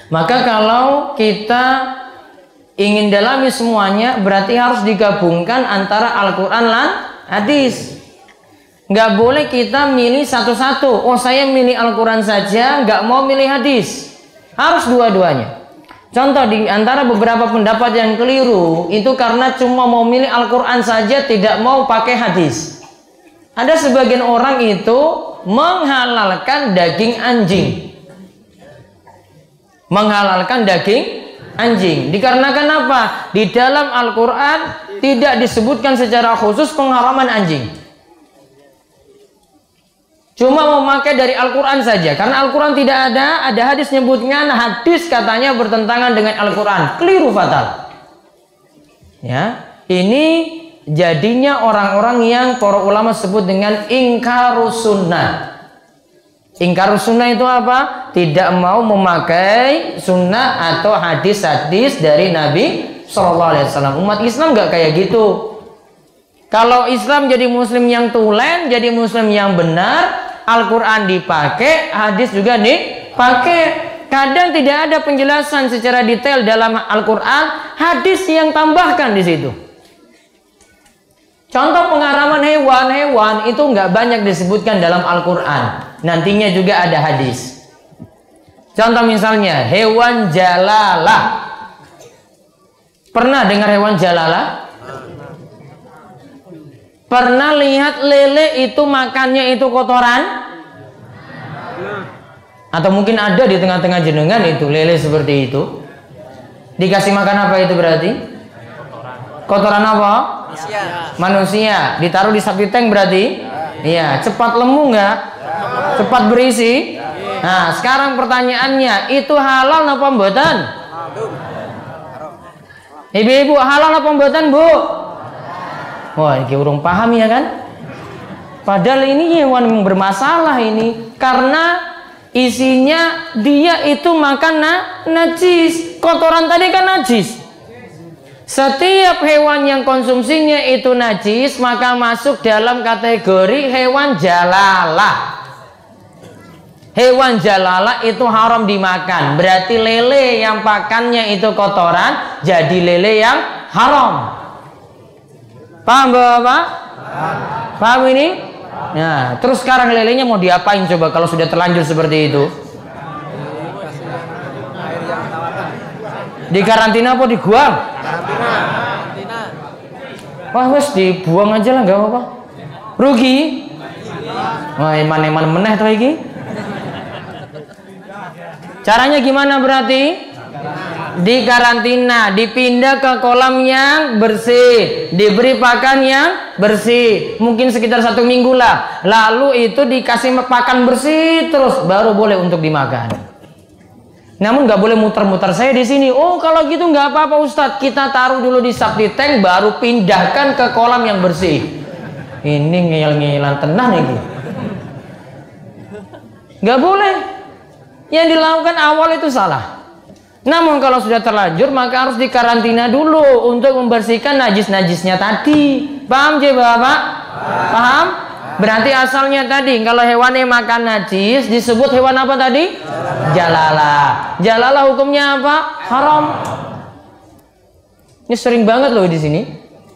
Maka kalau kita ingin dalami semuanya, berarti harus digabungkan antara Al-Quran dan hadis. Nggak boleh kita milih satu-satu. Oh, saya milih Al-Quran saja, nggak mau milih hadis. Harus dua-duanya. Contoh di antara beberapa pendapat yang keliru itu karena cuma mau milih Al-Quran saja, tidak mau pakai hadis. Ada sebagian orang itu menghalalkan daging anjing. Menghalalkan daging anjing. Dikarenakan apa? Di dalam Al-Quran tidak disebutkan secara khusus pengharaman anjing. Cuma memakai dari Al-Quran saja. Karena Al-Quran tidak ada hadis nyebutkan, hadis katanya bertentangan dengan Al-Quran. Keliru fatal. Ya, ini jadinya orang-orang yang para ulama sebut dengan ingkarus sunnah. Ingkarus sunnah itu apa? Tidak mau memakai sunnah atau hadis-hadis dari Nabi SAW. Umat Islam nggak kayak gitu. Kalau Islam jadi muslim yang tulen, jadi muslim yang benar, Al-Quran dipakai, hadis juga dipakai. Kadang tidak ada penjelasan secara detail dalam Al-Quran, hadis yang tambahkan di situ. Contoh pengaraman hewan-hewan itu nggak banyak disebutkan dalam Al-Quran. Nantinya juga ada hadis. Contoh misalnya hewan jalalah. Pernah dengar hewan jalalah? Pernah lihat lele itu makannya itu kotoran? Atau mungkin ada di tengah-tengah jenengan itu lele seperti itu. Dikasih makan apa itu berarti? Kotoran apa? Manusia. Ditaruh di sapi tank berarti? Iya. Cepat lemu nggak? Cepat berisi? Nah, sekarang pertanyaannya, itu halal apa mboten? Ibu-ibu, halal apa mboten, Bu? Wah, ini urung paham ya kan? Padahal ini hewan yang bermasalah ini. Karena isinya dia itu makan najis. Kotoran tadi kan najis. Setiap hewan yang konsumsinya itu najis, maka masuk dalam kategori hewan jalalah. Hewan jalalah itu haram dimakan. Berarti lele yang pakannya itu kotoran, jadi lele yang haram. Paham Bapak? Paham ini? Nah, terus sekarang lelenya mau diapain coba kalau sudah terlanjur seperti itu? Di karantina apa dibuang? Wah, wes dibuang aja lah, nggak apa-apa. Rugi? Wah, eman-eman meneh tuh iki. Caranya gimana berarti? Di karantina, dipindah ke kolam yang bersih, diberi pakan yang bersih, mungkin sekitar 1 minggu lah. Lalu itu dikasih pakan bersih terus, baru boleh untuk dimakan. Namun nggak boleh muter-muter saya di sini. Oh, kalau gitu nggak apa-apa Ustadz, kita taruh dulu di septic tank, baru pindahkan ke kolam yang bersih. Ini ngeyel-ngeyelan tenang nih. Nggak boleh. Yang dilakukan awal itu salah. Namun kalau sudah terlanjur maka harus dikarantina dulu untuk membersihkan najis-najisnya tadi. Paham je Bapak? Paham? Berarti asalnya tadi kalau hewannya makan najis disebut hewan apa tadi? Jalalah. Jalalah hukumnya apa? Haram. Ini sering banget loh di sini.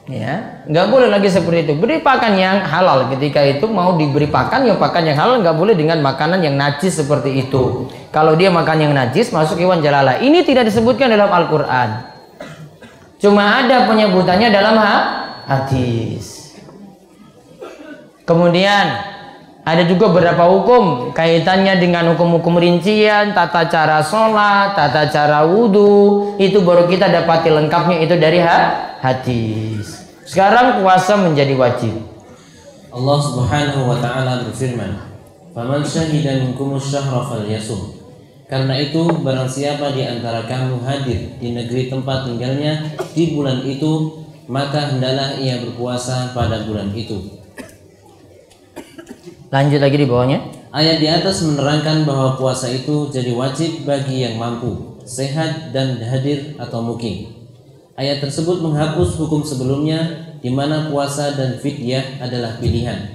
Ya, nggak boleh lagi seperti itu. Beri pakan yang halal. Ketika itu mau diberi pakan, ya pakan yang halal, nggak boleh dengan makanan yang najis seperti itu. Kalau dia makan yang najis, masuk hewan jalalah. Ini tidak disebutkan dalam Al-Quran. Cuma ada penyebutannya dalam hadis. Kemudian ada juga beberapa hukum kaitannya dengan hukum-hukum rincian, tata cara sholat, tata cara wudhu. Itu baru kita dapati lengkapnya itu dari hadis. Sekarang puasa menjadi wajib. Allah Subhanahu wa taala berfirman, "Faman syahida minkumus syahra falyasum." Karena itu barang siapa di antara kamu hadir di negeri tempat tinggalnya di bulan itu, maka hendaklah ia berpuasa pada bulan itu. Lanjut lagi di bawahnya. Ayat di atas menerangkan bahwa puasa itu jadi wajib bagi yang mampu, sehat dan hadir atau mukim. Ayat tersebut menghapus hukum sebelumnya di mana puasa dan fidyah adalah pilihan.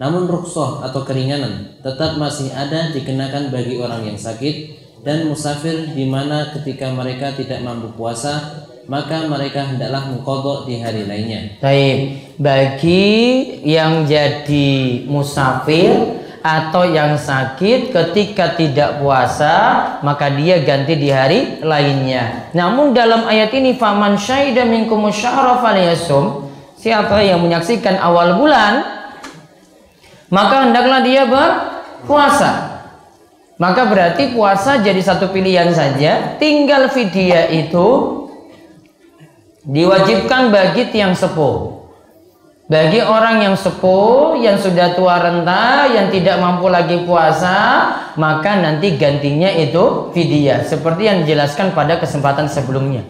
Namun rukhsah atau keringanan tetap masih ada dikenakan bagi orang yang sakit dan musafir di mana ketika mereka tidak mampu puasa maka mereka hendaklah mengqadha di hari lainnya. Baik, bagi yang jadi musafir atau yang sakit ketika tidak puasa maka dia ganti di hari lainnya. Namun dalam ayat ini faman syahida minkumus syahra falyasum, siapa yang menyaksikan awal bulan maka hendaklah dia berpuasa. Maka berarti puasa jadi satu pilihan saja. Tinggal fidyah itu diwajibkan bagi tiang sepuh. Bagi orang yang sepuh, yang sudah tua renta, yang tidak mampu lagi puasa, maka nanti gantinya itu fidyah, seperti yang dijelaskan pada kesempatan sebelumnya.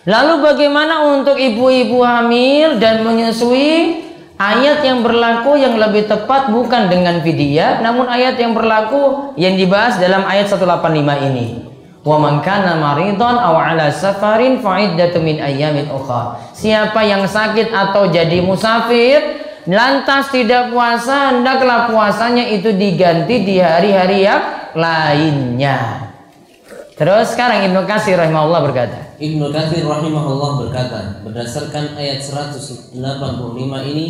Lalu bagaimana untuk ibu-ibu hamil dan menyusui? Ayat yang berlaku yang lebih tepat bukan dengan fidyah, namun ayat yang berlaku yang dibahas dalam ayat 185 ini. Wa man kana maridhan aw ala safarin fa iddatun min ayyamin ukhra. Siapa yang sakit atau jadi musafir lantas tidak puasa, hendaklah puasanya itu diganti di hari-hari yang lainnya. Terus sekarang Ibnu Katsir rahimahullah berkata. Ibnu Katsir rahimahullah berkata, berdasarkan ayat 185 ini,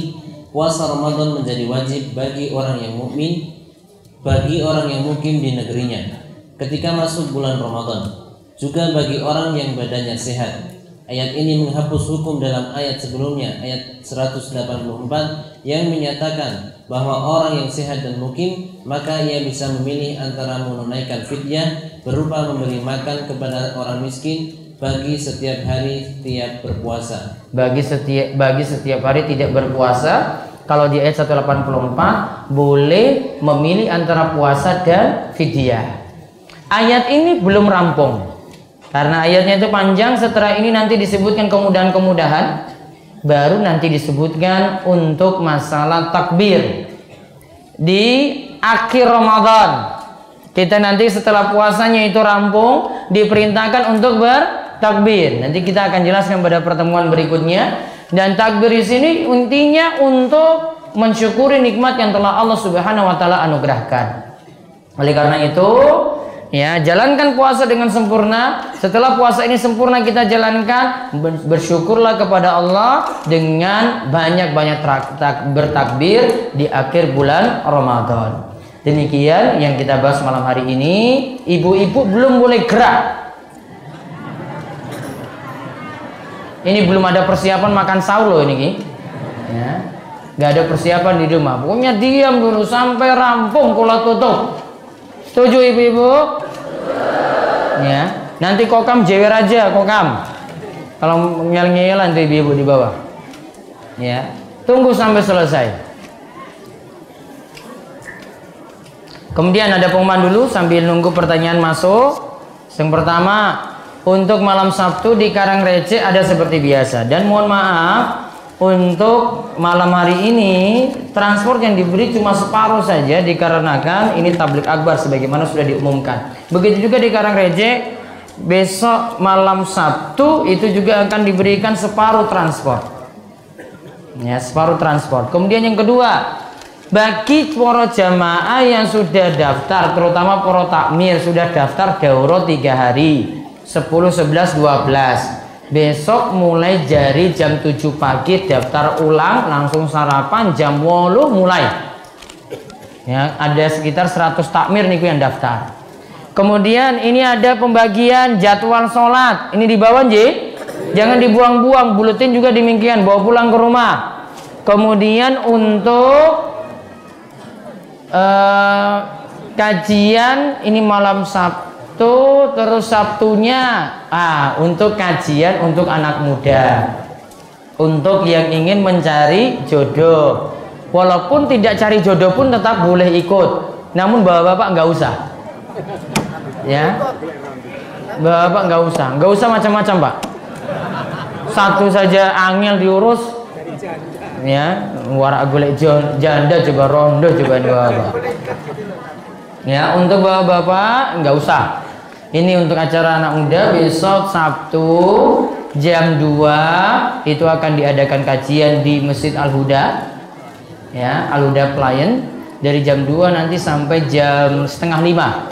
puasa Ramadan menjadi wajib bagi orang yang mukmin, bagi orang yang mukim di negerinya ketika masuk bulan Ramadan, juga bagi orang yang badannya sehat. Ayat ini menghapus hukum dalam ayat sebelumnya, ayat 184 yang menyatakan bahwa orang yang sehat dan mukim maka ia bisa memilih antara menunaikan fidyah berupa memberi makan kepada orang miskin bagi setiap hari tiap berpuasa. Bagi setiap hari tidak berpuasa. Kalau di ayat 184 boleh memilih antara puasa dan fidyah. Ayat ini belum rampung. Karena ayatnya itu panjang, setelah ini nanti disebutkan kemudahan-kemudahan, baru nanti disebutkan untuk masalah takbir di akhir Ramadan. Kita nanti setelah puasanya itu rampung, diperintahkan untuk bertakbir. Nanti kita akan jelaskan pada pertemuan berikutnya. Dan takbir di sini intinya untuk mensyukuri nikmat yang telah Allah Subhanahu wa taala anugerahkan. Oleh karena itu, ya, jalankan puasa dengan sempurna. Setelah puasa ini sempurna kita jalankan, bersyukurlah kepada Allah dengan banyak-banyak bertakbir di akhir bulan Ramadan. Demikian yang kita bahas malam hari ini. Ibu-ibu belum boleh gerak. Ini belum ada persiapan makan sahur loh ini, ya. Gak ada persiapan di rumah. Pokoknya diam dulu sampai rampung kula tutup. Setuju ibu-ibu? Ya. Nanti kokam jewer aja kokam. Kalau ngel-ngelan tuh ibu-ibu di bawah. Ya. Tunggu sampai selesai. Kemudian ada pengumuman dulu sambil nunggu pertanyaan masuk. Yang pertama, untuk malam Sabtu di Karangrecek ada seperti biasa. Dan mohon maaf, untuk malam hari ini transport yang diberi cuma separuh saja dikarenakan ini tablik akbar sebagaimana sudah diumumkan. Begitu juga di Karangrecek, besok malam Sabtu itu juga akan diberikan separuh transport. Ya, separuh transport. Kemudian yang kedua, bagi para jamaah yang sudah daftar, terutama para takmir sudah daftar daurah 3 hari, 10, 11, 12. Besok mulai dari jam 7 pagi daftar ulang, langsung sarapan jam 8 mulai. Ya, ada sekitar 100 takmir niku yang daftar. Kemudian ini ada pembagian jadwal sholat. Ini di bawah nggih. Jangan dibuang-buang, buletin juga demikian, bawa pulang ke rumah. Kemudian untuk kajian ini malam Sabtu, terus Sabtunya untuk kajian untuk anak muda, untuk yang ingin mencari jodoh. Walaupun tidak cari jodoh pun tetap boleh ikut, namun bapak-bapak nggak usah, ya, bapak nggak usah macam-macam pak. Satu saja angel diurus, ya, warak golek janda coba rondo coba nih bapak. Ya, untuk bapak-bapak nggak usah. Ini untuk acara anak muda besok Sabtu jam 2 itu akan diadakan kajian di Masjid Al-Huda. Ya, Al-Huda Pelayan dari jam 2 nanti sampai jam 4:30.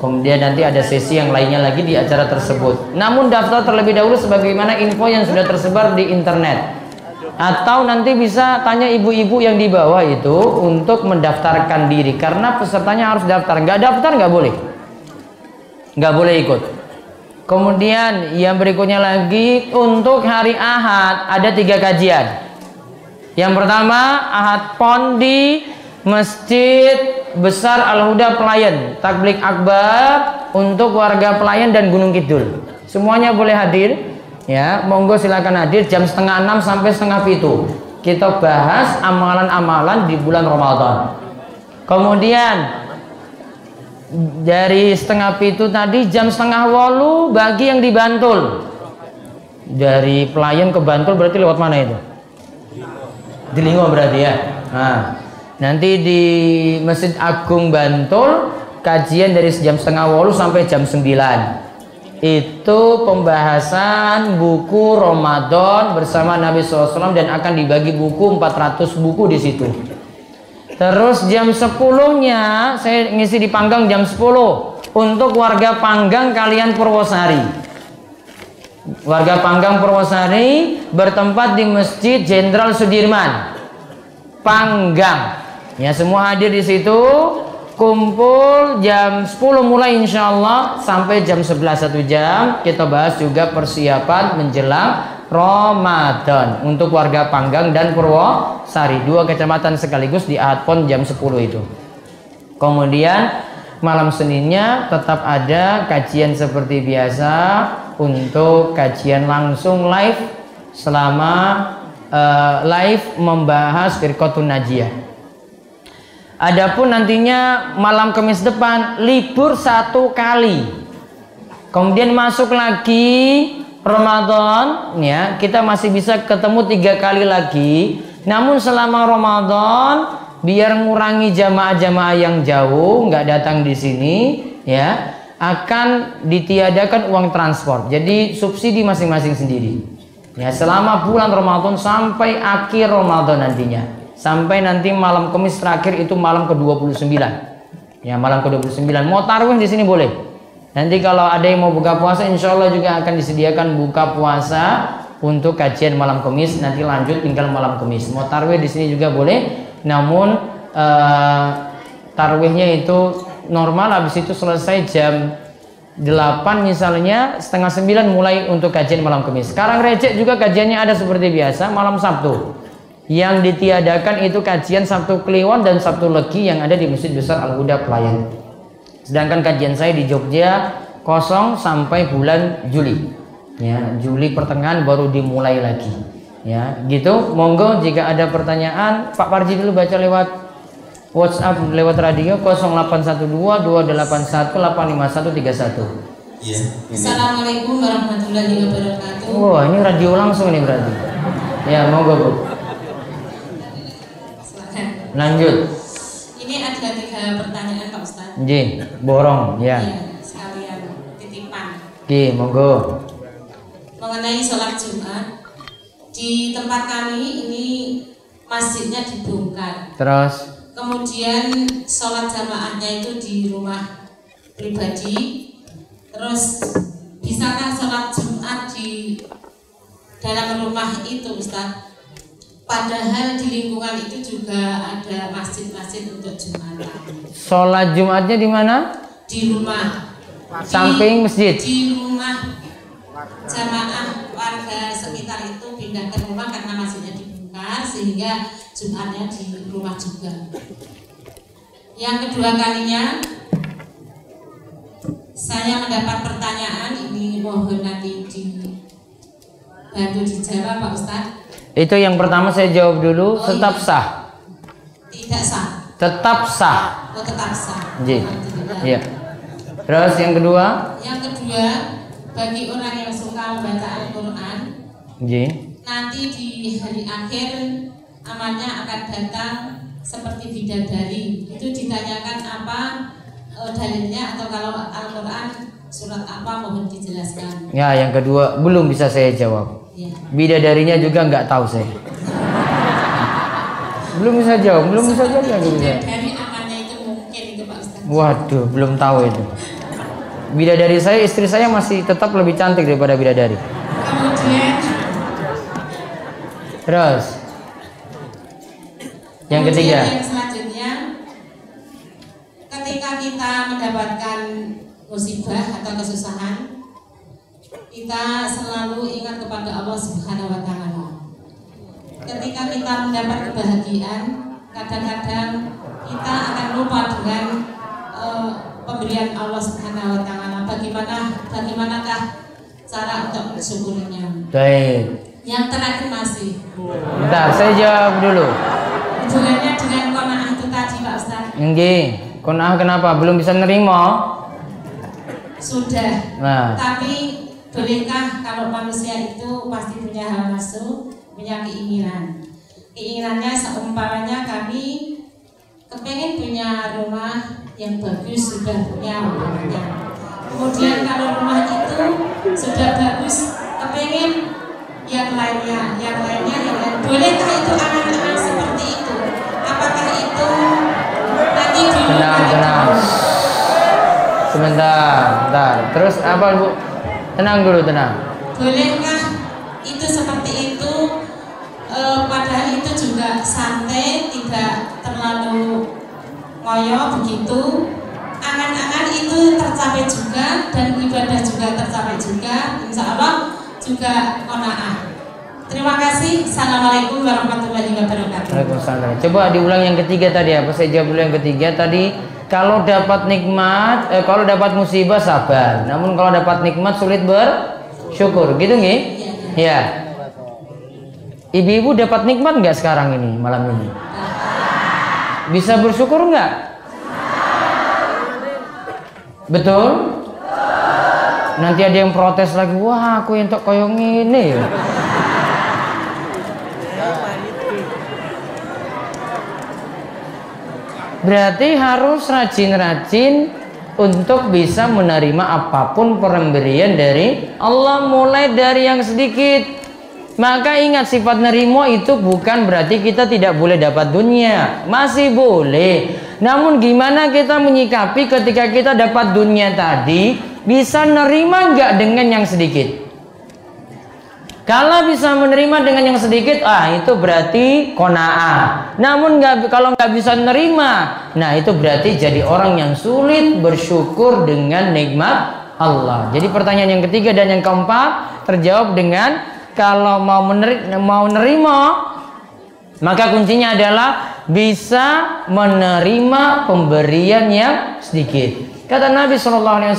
Kemudian nanti ada sesi yang lainnya lagi di acara tersebut. Namun daftar terlebih dahulu sebagaimana info yang sudah tersebar di internet. Atau nanti bisa tanya ibu-ibu yang di bawah itu untuk mendaftarkan diri, karena pesertanya harus daftar. Nggak daftar nggak boleh ikut. Kemudian yang berikutnya lagi untuk hari Ahad ada 3 kajian. Yang pertama Ahad Pon di Masjid Besar Al-Huda Pelayan, takblik akbar untuk warga Pelayan dan Gunung Kidul. Semuanya boleh hadir. Ya, monggo silakan hadir jam 5:30 sampai 5:30. Kita bahas amalan-amalan di bulan Ramadan. Kemudian dari 7:30 tadi jam 7:30 bagi yang di Bantul. Dari Pelayan ke Bantul berarti lewat mana itu? Di Lingo berarti ya. Nah, nanti di Masjid Agung Bantul kajian dari jam 7:30 sampai jam 9. Itu pembahasan buku Ramadan bersama Nabi SAW dan akan dibagi buku 400 buku di situ. Terus jam 10-nya saya ngisi di Panggang jam 10 untuk warga Panggang kalian Purwosari. Warga Panggang Purwosari bertempat di Masjid Jenderal Sudirman, Panggang. Ya, semua hadir di situ. Kumpul jam 10 mulai insya Allah sampai jam 11 1 jam. Kita bahas juga persiapan menjelang Ramadan untuk warga Panggang dan Purwosari, 2 kecamatan sekaligus di Ahad Pon jam 10 itu. Kemudian malam Seninnya tetap ada kajian seperti biasa untuk kajian langsung live selama live membahas Firqatun Najiyah. Adapun nantinya malam Kamis depan libur 1 kali. Kemudian masuk lagi Ramadan ya, kita masih bisa ketemu 3 kali lagi. Namun selama Ramadan biar ngurangi jamaah-jamaah yang jauh nggak datang di sini ya, akan ditiadakan uang transport. Jadi subsidi masing-masing sendiri. Ya, selama bulan Ramadan sampai akhir Ramadan nantinya. Sampai nanti malam Kamis terakhir itu malam ke-29. Ya, malam ke-29. Mau tarawih di sini boleh. Nanti kalau ada yang mau buka puasa, insya Allah juga akan disediakan buka puasa untuk kajian malam Kamis. Nanti lanjut tinggal malam Kamis. Mau tarawih di sini juga boleh. Namun tarawihnya itu normal, habis itu selesai jam 8 misalnya, 8:30 mulai untuk kajian malam Kamis. Sekarang recek juga kajiannya ada seperti biasa malam Sabtu. Yang ditiadakan itu kajian Sabtu Kliwon dan Sabtu Legi yang ada di Masjid Besar Al-Huda Pelayan. Sedangkan kajian saya di Jogja kosong sampai bulan Juli. Ya, Juli pertengahan baru dimulai lagi. Ya, gitu. Monggo jika ada pertanyaan, Pak Parji dulu baca lewat WhatsApp, lewat radio 0812 281 85131. Iya. Assalamualaikum warahmatullahi wabarakatuh. Wah, ini radio langsung nih berarti. Ya, monggo Bu. Lanjut. Ini ada 3 pertanyaan Pak Ustaz. Nggih, borong ya. Iya, sekalian titipan. Nggih, monggo. Mengenai sholat Jumat di tempat kami ini masjidnya dibongkar. Terus Kemudian sholat jamaahnya itu di rumah pribadi. Terus bisakah sholat Jumat di dalam rumah itu Ustaz? Padahal di lingkungan itu juga ada masjid-masjid untuk Jumatan. sholat Jumatnya di mana? Di rumah. Samping masjid. Di rumah jamaah warga sekitar itu pindah ke rumah karena masjidnya dibongkar sehingga Jumatnya di rumah juga. Yang kedua kalinya saya mendapat pertanyaan ini, mohon nanti dibantu dijawab Pak Ustadz. Itu yang pertama saya jawab dulu. Tetap sah. Tidak sah. Tetap sah. Oh, tetap sah. Iya. Terus yang kedua? Yang kedua, bagi orang yang suka membaca Al-Quran, nanti di hari akhir amalnya akan datang seperti bidadari. Itu ditanyakan apa dalilnya, atau kalau Al-Quran surat apa, mohon dijelaskan. Ya, yang kedua belum bisa saya jawab. Ya. Bidadarinya juga nggak tahu saya. Belum bisa jawab, belum bisa jawab ya guru saya. Dari amalnya itu mungkin itu Pak Ustaz. Waduh, belum tahu itu. Bidadari saya, istri saya masih tetap lebih cantik daripada bidadari. Kemudian Terus yang ketiga. Yang selanjutnya, ketika kita mendapatkan musibah atau kesusahan, kita selalu ingat kepada Allah Subhanahu wa Ta'ala. Ketika kita mendapat kebahagiaan, kadang-kadang kita akan lupa dengan pemberian Allah Subhanahu wa Ta'ala. Bagaimanakah cara untuk bersyukurnya. Baik. Yang terakhir masih. Bentar, saya jawab dulu. Hubungannya dengan qanaah itu tadi Pak Ustaz. Nggih, qanaah kenapa? Belum bisa nerima? Sudah. Nah. Tapi bolehkah kalau manusia itu pasti punya hawa nafsu, punya keinginan. Keinginannya seumpamanya kami kepengen punya rumah yang bagus, sudah punya umpamanya. Kemudian kalau rumah itu sudah bagus, kepengen yang lainnya. Bolehkah itu anak-anak seperti itu? Apakah itu nanti dulu? Tenang. Sebentar. Terus apa Bu? Tenang dulu, tenang. Bolehkah itu seperti itu? Padahal itu juga santai, tidak terlalu ngoyo begitu. Angan-angan itu tercapai juga dan ibadah juga tercapai juga. Insya Allah juga qanaah. Terima kasih. Assalamualaikum warahmatullahi wabarakatuh. Waalaikumsalam. Coba diulang yang ketiga tadi apa? Saya jawab dulu yang ketiga tadi. Kalau dapat nikmat, kalau dapat musibah sabar. Namun kalau dapat nikmat sulit bersyukur. Gitu nggih? Ya. Ibu-ibu dapat nikmat nggak sekarang ini, malam ini? Bisa bersyukur nggak? Betul? Nanti ada yang protes lagi. Wah, aku yang tak koyong ini. Berarti harus rajin-rajin untuk bisa menerima apapun pemberian dari Allah, mulai dari yang sedikit. Maka ingat, sifat nerimo itu bukan berarti kita tidak boleh dapat dunia, masih boleh. Namun gimana kita menyikapi ketika kita dapat dunia tadi, bisa nerima nggak dengan yang sedikit? Kalau bisa menerima dengan yang sedikit, itu berarti qanaah. Namun kalau nggak bisa nerima, nah itu berarti jadi orang yang sulit bersyukur dengan nikmat Allah. Jadi pertanyaan yang ketiga dan yang keempat terjawab dengan kalau mau nerima, maka kuncinya adalah bisa menerima pemberian yang sedikit. Kata Nabi SAW,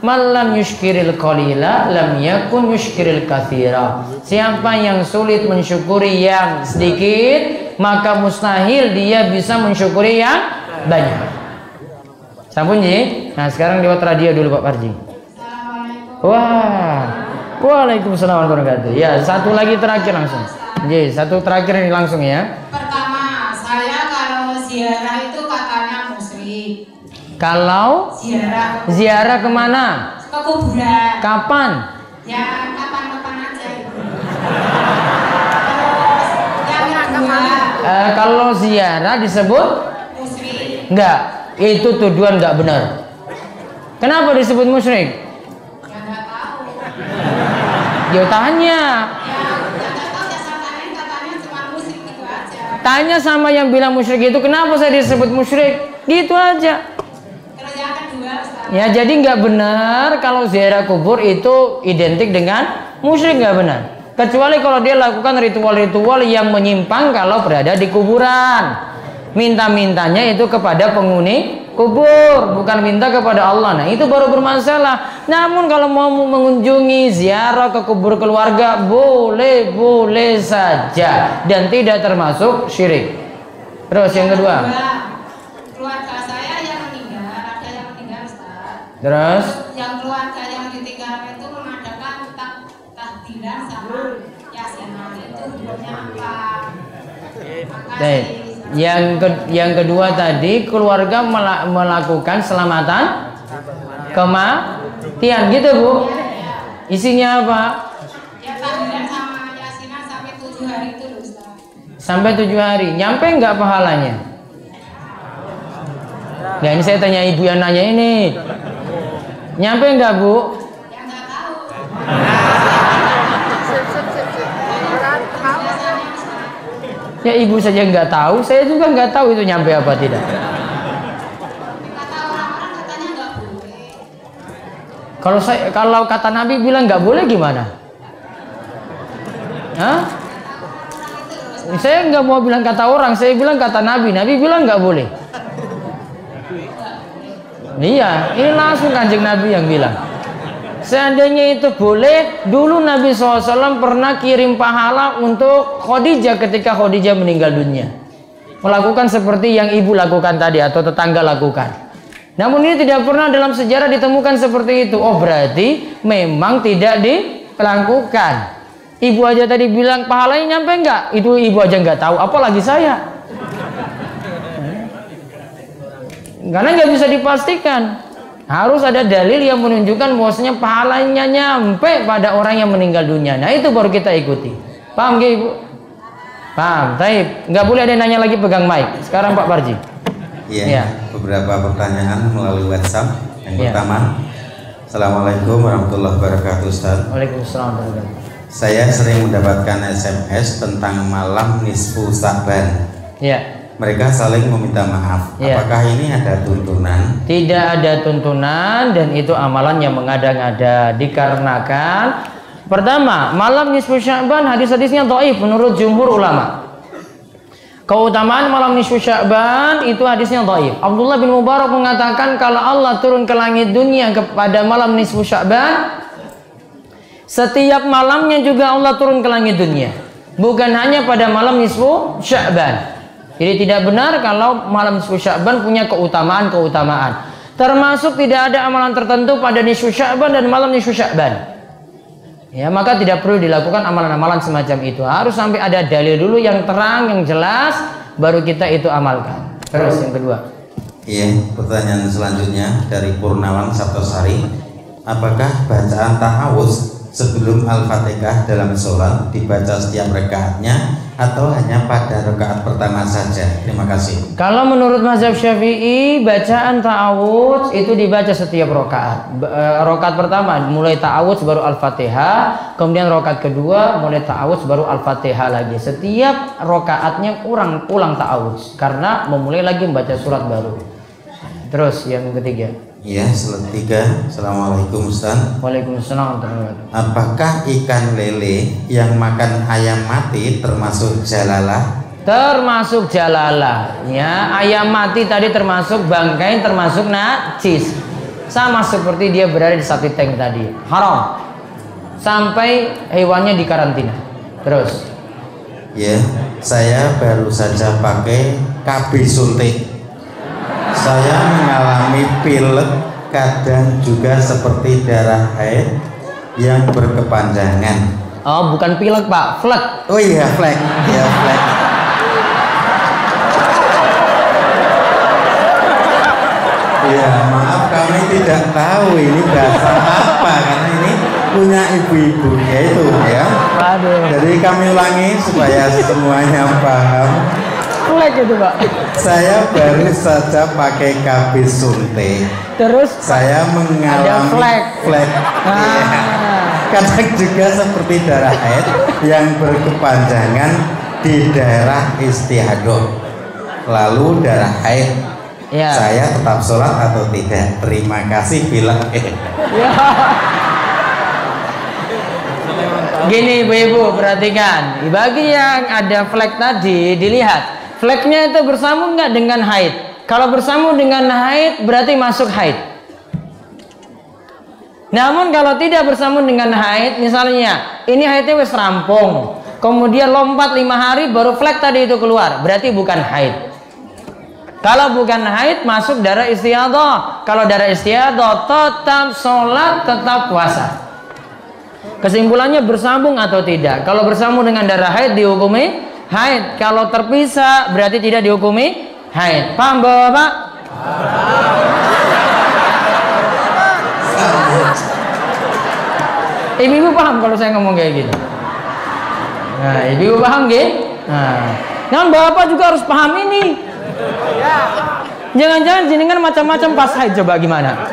"Malam yushkiril qalila lam yakun yushkiril katsira." Siapa yang sulit mensyukuri yang sedikit, maka mustahil dia bisa mensyukuri yang banyak. Sampun ji? Nah sekarang lewat radio dulu Pak Parji. Wah, waalaikumsalam warahmatullahi wabarakatuh. Ya, satu lagi terakhir langsung. Ji, satu terakhir ini langsung ya. Pertama, saya kalau ziarah itu katanya musyrik. Kalau ziarah kemana? Ke kuburan. Kapan? Ya kapan-kapan aja. Terus yang kedua, kalau ziarah disebut musyrik. enggak, itu tuduhan enggak benar. Kenapa disebut musyrik? Ya nggak tahu. Dia tanya. Ya nggak tahu ya, katanya cuma musyrik gitu aja. Tanya sama yang bilang musyrik itu, kenapa saya disebut musyrik? Gitu aja. Terus yang kedua, Ustaz. Ya jadi nggak benar kalau ziarah kubur itu identik dengan musyrik, nggak benar. Kecuali kalau dia lakukan ritual-ritual yang menyimpang kalau berada di kuburan. Minta-mintanya itu kepada penghuni kubur, bukan minta kepada Allah. Nah itu baru bermasalah. Namun kalau mau mengunjungi ziarah ke kubur keluarga, boleh saja dan tidak termasuk syirik. Terus yang kedua, keluarga saya yang meninggal, ada yang meninggal Ustaz. terus Yang keluarga yang ditinggal itu mengadakan takbiran sama yasin itu hukumnya apa? Makasih. Yang kedua tadi keluarga melakukan selamatan kematian gitu Bu. Isinya apa? Ya takbiran sama yasinan sampai 7 hari itu loh Ustaz. Sampai 7 hari. Nyampe nggak pahalanya? Nah ini saya tanya ibu yang nanya ini. Nyampe nggak Bu? Ya nggak tahu. Ya ibu saja nggak tahu, saya juga nggak tahu itu nyampe apa tidak. Kata orang-orang katanya nggak boleh. Kalau kata Nabi bilang nggak boleh gimana? Hah? Saya nggak mau bilang kata orang, saya bilang kata Nabi. Nabi bilang nggak boleh. Iya, ini langsung Kanjeng Nabi yang bilang. Seandainya itu boleh, dulu Nabi SAW pernah kirim pahala untuk Khadijah ketika Khadijah meninggal dunia. Melakukan seperti yang ibu lakukan tadi atau tetangga lakukan. Namun ini tidak pernah dalam sejarah ditemukan seperti itu. Oh, berarti memang tidak dilakukan. Ibu aja tadi bilang pahalanya nyampe enggak? Itu ibu aja nggak tahu, apalagi saya. Karena nggak bisa dipastikan. Harus ada dalil yang menunjukkan bahwasanya pahalanya nyampe pada orang yang meninggal dunia. Nah, itu baru kita ikuti. Paham nggak Ibu? Paham. Taib. Nggak boleh ada yang nanya lagi, pegang mic. Sekarang Pak Parji. Iya. Ya. Beberapa pertanyaan melalui WhatsApp. Yang Ya. pertama, Assalamualaikum warahmatullahi wabarakatuh, Ustaz. Waalaikumsalam warahmatullahi wabarakatuh. Saya sering mendapatkan SMS tentang malam nisfu Sa'ban. Ya. Mereka saling meminta maaf. Ya. Apakah ini ada tuntunan? Tidak ada tuntunan dan itu amalan yang mengada-ngada. Dikarenakan pertama, malam nisfu Sya'ban hadis-hadisnya dhaif menurut jumhur ulama. Keutamaan malam nisfu Sya'ban itu hadisnya dhaif. Abdullah bin Mubarak mengatakan kalau Allah turun ke langit dunia kepada malam nisfu Sya'ban, setiap malamnya juga Allah turun ke langit dunia. Bukan hanya pada malam nisfu Sya'ban. Jadi tidak benar kalau malam nisfu Sya'ban punya keutamaan-keutamaan. Termasuk tidak ada amalan tertentu pada nisfu Sya'ban dan malam nisfu Sya'ban. Ya, maka tidak perlu dilakukan amalan-amalan semacam itu. Harus sampai ada dalil dulu yang terang, yang jelas, baru kita itu amalkan. Terus yang kedua. Iya, pertanyaan selanjutnya dari Purnawan Sabtosari. Apakah bacaan ta'awudz sebelum Al-Fatihah dalam sholat dibaca setiap rakaatnya atau hanya pada rakaat pertama saja? Terima kasih. Kalau menurut mazhab Syafi'i, bacaan ta'awudz itu dibaca setiap rakaat. Rakaat pertama mulai ta'awudz baru Al-Fatihah, kemudian rakaat kedua mulai ta'awudz baru Al-Fatihah lagi. Setiap rakaatnya ulang ta'awudz karena memulai lagi membaca surat baru. Terus yang ketiga. Iya, selanjutnya. Assalamualaikum Ustaz. Waalaikumsalam. Apakah ikan lele yang makan ayam mati termasuk jalalah? Termasuk jalalah. Ya, ayam mati tadi termasuk bangkai, termasuk najis. Sama seperti dia berada di sapi tank tadi. Haram. Sampai hewannya dikarantina. Terus. Ya, saya baru saja pakai KB suntik. Saya mengalami pilek, kadang juga seperti darah haid yang berkepanjangan. Oh, bukan pilek Pak, flek. Oh iya, flek. Ya, flek. Ya, maaf kami tidak tahu ini bahasa apa karena ini punya ibu-ibunya itu ya. Waduh. Jadi kami ulangi supaya semuanya paham. Flek itu Pak. Saya baru saja pakai KB suntik. Terus Saya mengalami ada flek. Iya. Kadang juga seperti darah haid yang berkepanjangan di daerah istihadah. Lalu darah haid. Ya. Saya tetap sholat atau tidak? Terima kasih bilang. Ya. Gini ibu-ibu, perhatikan. Bagi yang ada flek tadi, dilihat fleknya itu bersambung nggak dengan haid. Kalau bersambung dengan haid berarti masuk haid. Namun kalau tidak bersambung dengan haid, misalnya ini haidnya wis rampung, kemudian lompat 5 hari baru flek tadi itu keluar, berarti bukan haid. Kalau bukan haid masuk darah istihadah. Kalau darah istihadah tetap sholat, tetap puasa. Kesimpulannya bersambung atau tidak. Kalau bersambung dengan darah haid dihukumi haid. Kalau terpisah berarti tidak dihukumi haid. Paham Bapak? Ibu-ibu paham kalau saya ngomong kayak gini? Nah, ibu-ibu paham gak? Nah, Bapak juga harus paham ini. Jangan-jangan jenengan macam-macam pas haid, coba gimana?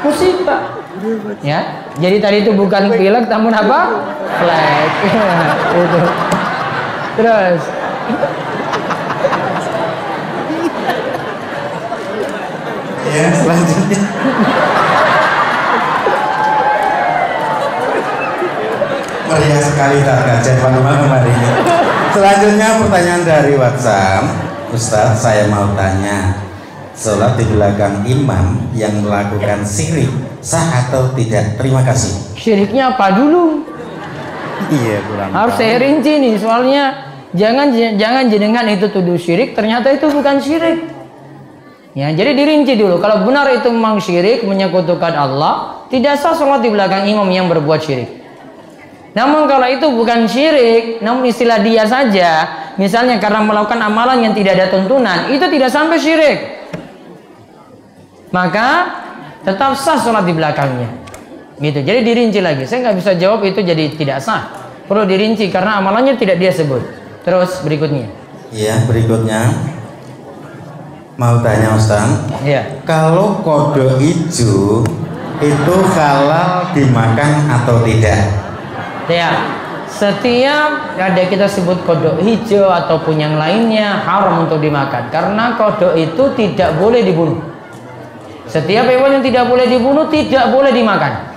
Musibah. Ya, jadi tadi itu bukan pilek, namun apa? Flek. Itu. Terus. Ya, selanjutnya. Meriah sekali kajian malam hari ini. Selanjutnya pertanyaan dari WhatsApp. Ustaz, saya mau tanya, sholat di belakang imam yang melakukan syirik sah atau tidak? Terima kasih. Syiriknya apa dulu? Iya, kurang Harus saya rinci nih, soalnya jangan jenengan itu tuduh syirik, ternyata itu bukan syirik. Ya, jadi dirinci dulu. Kalau benar itu memang syirik, menyekutukan Allah, tidak sah sholat di belakang imam yang berbuat syirik. Namun kalau itu bukan syirik, namun istilah dia saja, misalnya karena melakukan amalan yang tidak ada tuntunan, itu tidak sampai syirik, maka tetap sah sholat di belakangnya. Gitu. Jadi dirinci lagi. Saya nggak bisa jawab itu jadi tidak sah. Perlu dirinci karena amalannya tidak dia sebut. Terus berikutnya. Iya, berikutnya mau tanya Ustaz. Iya. Kalau kodok hijau itu halal dimakan atau tidak? Ya, setiap ada kita sebut kodok hijau ataupun yang lainnya haram untuk dimakan karena kodok itu tidak boleh dibunuh. Setiap hewan yang tidak boleh dibunuh tidak boleh dimakan.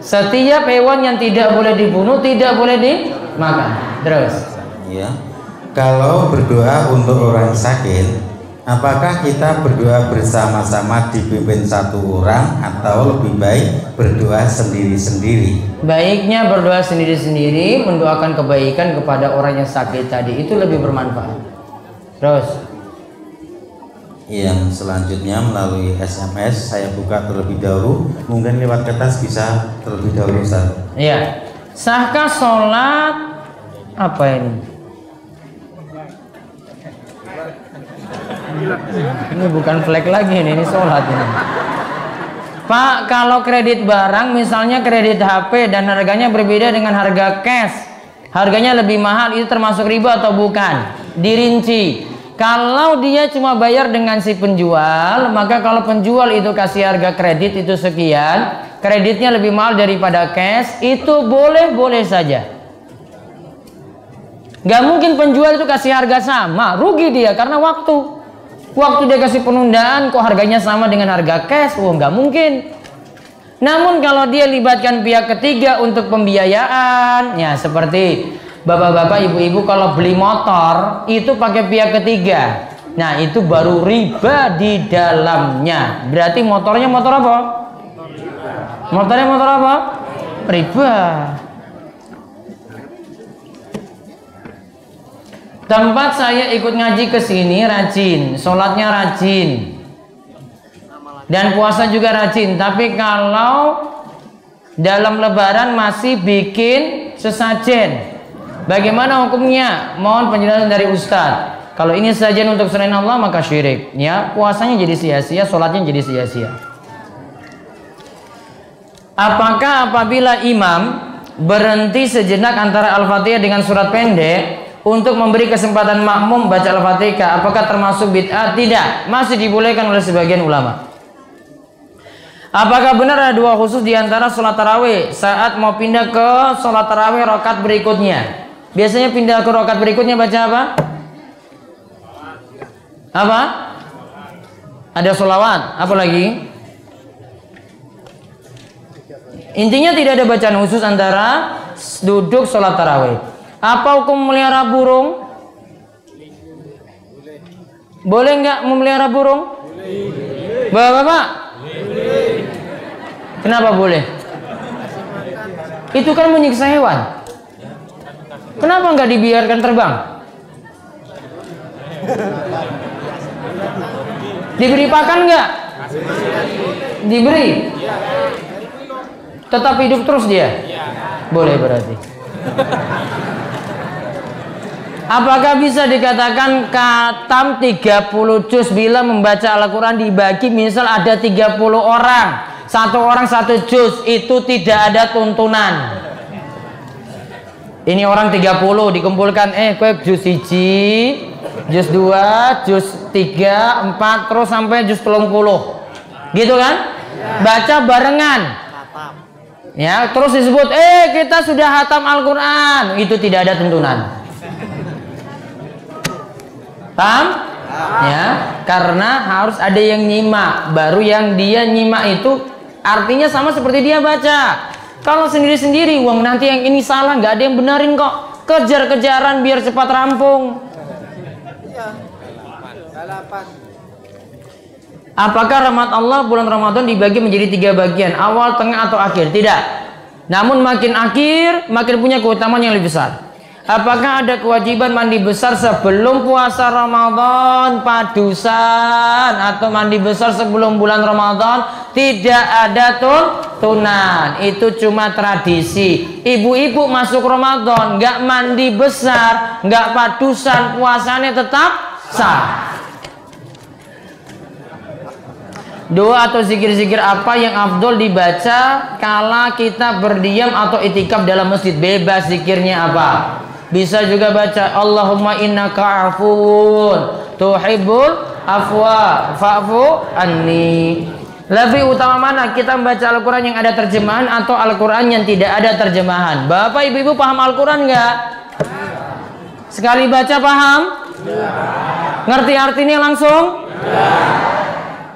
Setiap hewan yang tidak boleh dibunuh tidak boleh dimakan. Terus. Ya. Kalau berdoa untuk orang sakit, apakah kita berdoa bersama-sama dipimpin satu orang atau lebih baik berdoa sendiri-sendiri? Baiknya berdoa sendiri-sendiri, mendoakan kebaikan kepada orang yang sakit tadi, itu lebih bermanfaat. Terus. Yang selanjutnya melalui SMS saya buka terlebih dahulu, mungkin lewat kertas bisa terlebih dahulu Ustaz. Iya. Sahkah sholat apa ini? Ini bukan flag lagi ini sholat ini. Pak, kalau kredit barang misalnya kredit HP dan harganya berbeda dengan harga cash, harganya lebih mahal, itu termasuk riba atau bukan? Dirinci. Kalau dia cuma bayar dengan si penjual, maka kalau penjual itu kasih harga kredit itu sekian, kreditnya lebih mahal daripada cash, itu boleh-boleh saja. Gak mungkin penjual itu kasih harga sama, rugi dia karena waktu dia kasih penundaan kok harganya sama dengan harga cash, nggak mungkin. Namun kalau dia libatkan pihak ketiga untuk pembiayaan, ya seperti bapak-bapak, ibu-ibu kalau beli motor itu pakai pihak ketiga, nah itu baru riba di dalamnya. Berarti motornya motor apa? Motornya motor apa? Riba. Tempat saya ikut ngaji ke sini rajin, sholatnya rajin, dan puasa juga rajin. Tapi kalau dalam lebaran masih bikin sesajen, bagaimana hukumnya? Mohon penjelasan dari Ustadz. Kalau ini sesajen untuk selain Allah maka syirik. Ya, puasanya jadi sia-sia, sholatnya jadi sia-sia. Apakah apabila imam berhenti sejenak antara Al-Fatihah dengan surat pendek untuk memberi kesempatan makmum baca Al-Fatihah, apakah termasuk bid'ah? Tidak, masih dibolehkan oleh sebagian ulama. Apakah benar ada dua khusus di antara sholat tarawih saat mau pindah ke sholat tarawih rakaat berikutnya? Biasanya pindah ke rakaat berikutnya baca apa? Apa? Ada sholawat, apa lagi? Intinya tidak ada bacaan khusus antara duduk sholat tarawih. Apa hukum memelihara burung? Boleh nggak memelihara burung? Bapak-bapak? Kenapa boleh? Itu kan menyiksa hewan. Kenapa nggak dibiarkan terbang? Diberi pakan nggak? Diberi. Tetap hidup terus dia? Boleh berarti. Apakah bisa dikatakan khatam 30 juz bila membaca Al-Quran dibagi, misal ada 30 orang, satu orang 1 juz, itu tidak ada tuntunan. Ini orang 30 dikumpulkan, kue juz 1, juz 2, juz 3, 4, terus sampai juz 30. Gitu kan? Baca barengan. Ya, terus disebut, kita sudah hatam Al-Quran. Itu tidak ada tuntunan. Paham? Ya, karena harus ada yang nyimak, baru yang dia nyimak itu artinya sama seperti dia baca. Kalau sendiri-sendiri, uang nanti yang ini salah, nggak ada yang benarin kok. Kejar-kejaran biar cepat rampung. Apakah rahmat Allah bulan Ramadan dibagi menjadi 3 bagian, awal, tengah, atau akhir? Tidak. Namun makin akhir, makin punya keutamaan yang lebih besar. Apakah ada kewajiban mandi besar sebelum puasa Ramadan, padusan, atau mandi besar sebelum bulan Ramadan? Tidak ada tuntunan. Itu cuma tradisi. Ibu-ibu masuk Ramadan nggak mandi besar, nggak padusan, puasanya tetap sah. Doa atau zikir-zikir apa yang afdol dibaca kala kita berdiam atau itikaf dalam masjid? Bebas zikirnya apa. Bisa juga baca Allahumma innaka afuun tuhibbul afwa fa'fu anni. Lebih utama mana, kita membaca Al-Quran yang ada terjemahan atau Al-Quran yang tidak ada terjemahan? Bapak ibu-ibu paham Al-Quran nggak? Sekali baca paham? Ngerti artinya langsung?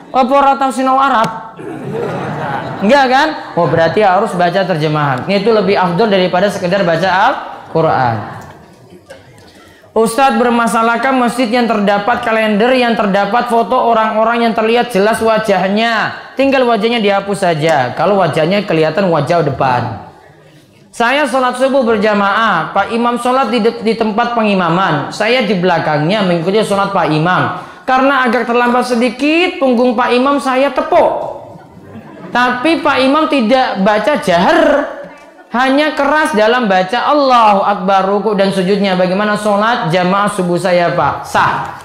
Apa ratau sinau Arab? Enggak kan? Oh berarti harus baca terjemahan. Itu lebih afdol daripada sekedar baca Al-Quran. Ustadz bermasalahkan masjid yang terdapat kalender yang terdapat foto orang-orang yang terlihat jelas wajahnya, tinggal wajahnya dihapus saja. Kalau wajahnya kelihatan wajah depan. Saya sholat subuh berjamaah, Pak Imam sholat di tempat pengimaman, saya di belakangnya mengikuti sholat Pak Imam. Karena agak terlambat sedikit, punggung Pak Imam saya tepuk. Tapi Pak Imam tidak baca jahar, hanya keras dalam baca Allahu Akbar, ruku dan sujudnya. Bagaimana sholat jamaah subuh saya Pak? Sah.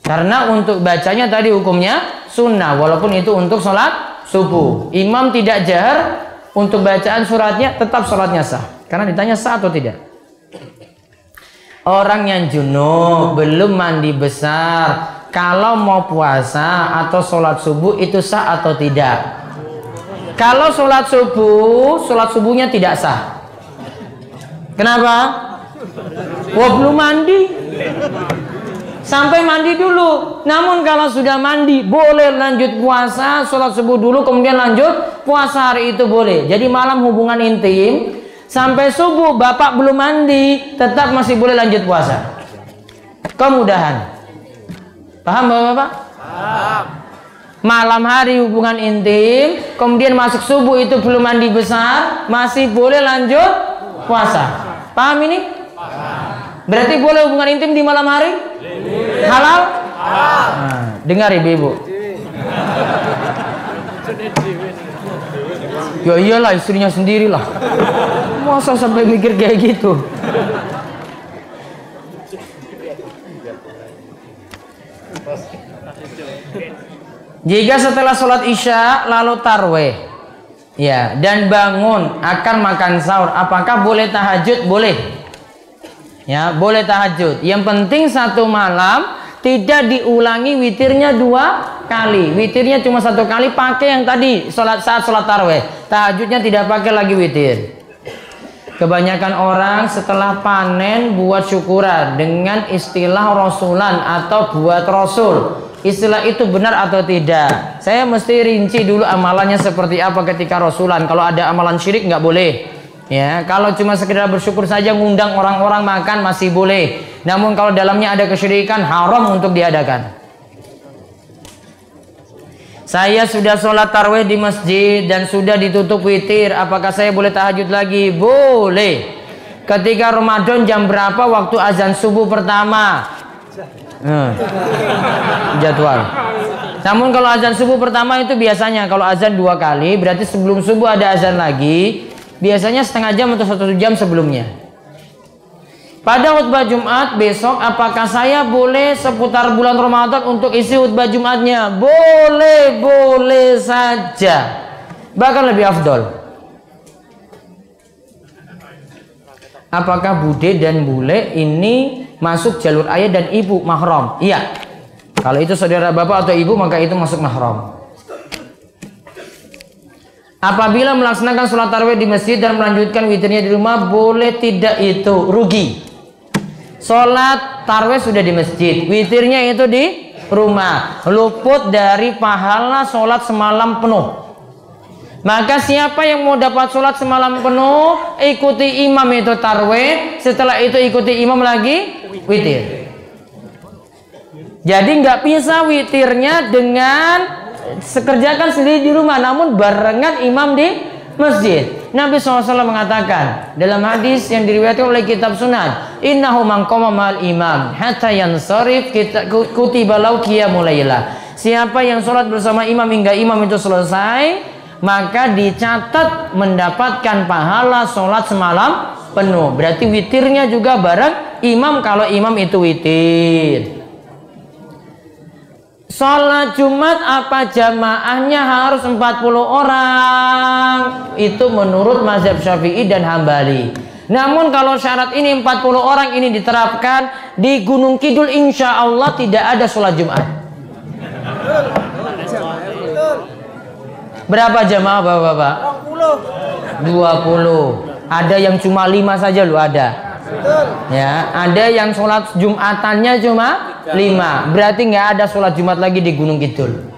Karena untuk bacanya tadi hukumnya sunnah, walaupun itu untuk sholat subuh. Imam tidak jahar, untuk bacaan suratnya tetap sholatnya sah. Karena ditanya sah atau tidak. Orang yang junub belum mandi besar, kalau mau puasa atau sholat subuh itu sah atau tidak? Kalau sholat subuhnya tidak sah. Kenapa? Wah belum mandi. Sampai mandi dulu. Namun kalau sudah mandi boleh lanjut puasa, sholat subuh dulu kemudian lanjut puasa hari itu boleh. Jadi malam hubungan intim sampai subuh bapak belum mandi tetap masih boleh lanjut puasa. Kemudahan. Paham bapak-bapak? Paham. Malam hari hubungan intim, kemudian masuk subuh itu belum mandi besar, masih boleh lanjut puasa. Paham ini? Berarti boleh hubungan intim di malam hari? Halal? Nah, dengar ibu-ibu. Ya iyalah istrinya sendirilah. Masa sampai mikir kayak gitu? Jika setelah sholat isya lalu tarweh, ya, dan bangun akan makan sahur, apakah boleh tahajud? Boleh, ya, boleh tahajud. Yang penting satu malam tidak diulangi witirnya 2 kali. Witirnya cuma 1 kali, pakai yang tadi saat sholat tarweh. Tahajudnya tidak pakai lagi witir. Kebanyakan orang setelah panen buat syukuran dengan istilah rasulan atau buat rasul. Istilah itu benar atau tidak? Saya mesti rinci dulu amalannya seperti apa ketika rasulan. Kalau ada amalan syirik nggak boleh. Ya, kalau cuma sekedar bersyukur saja ngundang orang-orang makan masih boleh. Namun kalau dalamnya ada kesyirikan haram untuk diadakan. Saya sudah sholat tarawih di masjid dan sudah ditutup witir. Apakah saya boleh tahajud lagi? Boleh. Ketika Ramadan jam berapa waktu azan subuh pertama? Jadwal. Namun kalau azan subuh pertama itu biasanya kalau azan 2 kali, berarti sebelum subuh ada azan lagi. Biasanya setengah jam atau 1 jam sebelumnya. Pada khutbah Jumat besok, apakah saya boleh seputar bulan Ramadan untuk isi khutbah Jumatnya? Boleh, boleh saja. Bahkan lebih afdol. Apakah bude dan bule ini masuk jalur ayah dan ibu mahram? Iya. Kalau itu saudara bapak atau ibu maka itu masuk mahram. Apabila melaksanakan sholat tarawih di masjid dan melanjutkan witirnya di rumah, boleh tidak itu? Rugi. Sholat tarawih sudah di masjid, witirnya itu di rumah, luput dari pahala sholat semalam penuh. Maka siapa yang mau dapat sholat semalam penuh, ikuti imam itu tarawih, setelah itu ikuti imam lagi witir. Jadi nggak bisa witirnya dengan sekerjakan sendiri di rumah, namun barengan imam di masjid. Nabi SAW mengatakan dalam hadis yang diriwayatkan oleh kitab Sunan, innahu man qama ma'al imam hatta yansarif kutiba lahu qiyamul lailah. Siapa yang sholat bersama imam hingga imam itu selesai, maka dicatat mendapatkan pahala sholat semalam penuh. Berarti witirnya juga bareng imam kalau imam itu witir. Sholat Jumat apa jamaahnya harus 40 orang? Itu menurut mazhab Syafi'i dan Hambali. Namun kalau syarat ini 40 orang ini diterapkan di Gunung Kidul, insya Allah tidak ada sholat Jumat. Berapa jamaah bapak-bapak? 20. Ada yang cuma 5 saja loh, ada. Ya, ada yang sholat Jumatannya cuma 5. Berarti nggak ada sholat Jumat lagi di Gunung Kidul.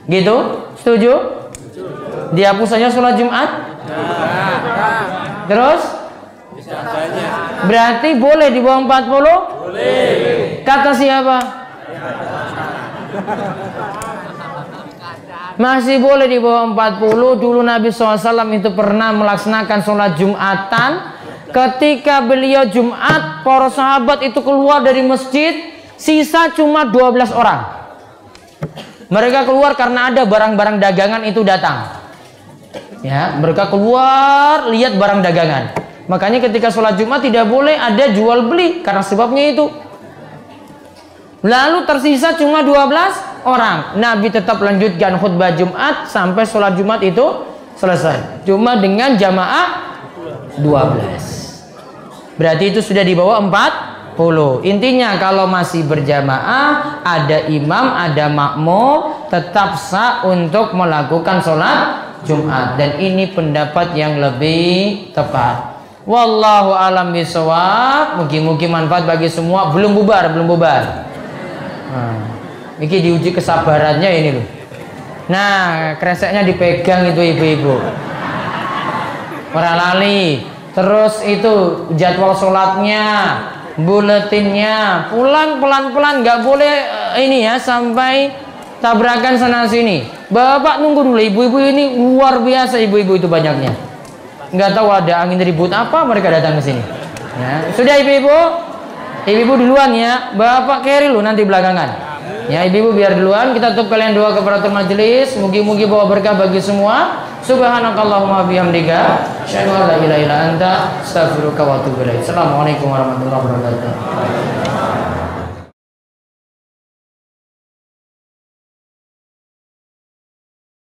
Gitu? Setuju? Dihapus saja sholat Jumat? Terus? Berarti boleh di bawah 40? Boleh. Kata siapa? Masih boleh di bawah 40. Dulu Nabi SAW itu pernah melaksanakan sholat Jumatan. Ketika beliau Jumat, para sahabat itu keluar dari masjid, sisa cuma 12 orang. Mereka keluar karena ada barang-barang dagangan itu datang. Ya, mereka keluar lihat barang dagangan. Makanya ketika sholat Jumat tidak boleh ada jual beli karena sebabnya itu. Lalu tersisa cuma 12 orang. Nabi tetap lanjutkan khutbah Jumat sampai sholat Jumat itu selesai. Cuma dengan jamaah 12. Berarti itu sudah di bawah 40. Intinya kalau masih berjamaah, ada imam, ada makmum, tetap sah untuk melakukan sholat Jumat. Dan ini pendapat yang lebih tepat. Wallahu alam bisawab. Mungkin manfaat bagi semua. Belum bubar. Ini diuji kesabarannya ini loh. Nah, kreseknya dipegang itu ibu-ibu. Ora lali. Terus itu jadwal sholatnya, buletinnya, pulang pelan-pelan, nggak boleh ini ya sampai tabrakan sana sini. Bapak nunggu dulu, ibu-ibu ini luar biasa, ibu-ibu itu banyaknya. Nggak tahu ada angin ribut apa mereka datang ke sini. Ya, sudah ibu-ibu duluan ya, bapak carry lu nanti belakangan. Ya ibu-ibu biar duluan, kita tutup kalian doa kafaratul majelis. Mugi-mugi bawa berkah bagi semua. Subhanakallahumma bihamdika asyhadu an la ilaha illa anta astaghfiruka wa atubu ilaik. Assalamualaikum warahmatullahi wabarakatuh.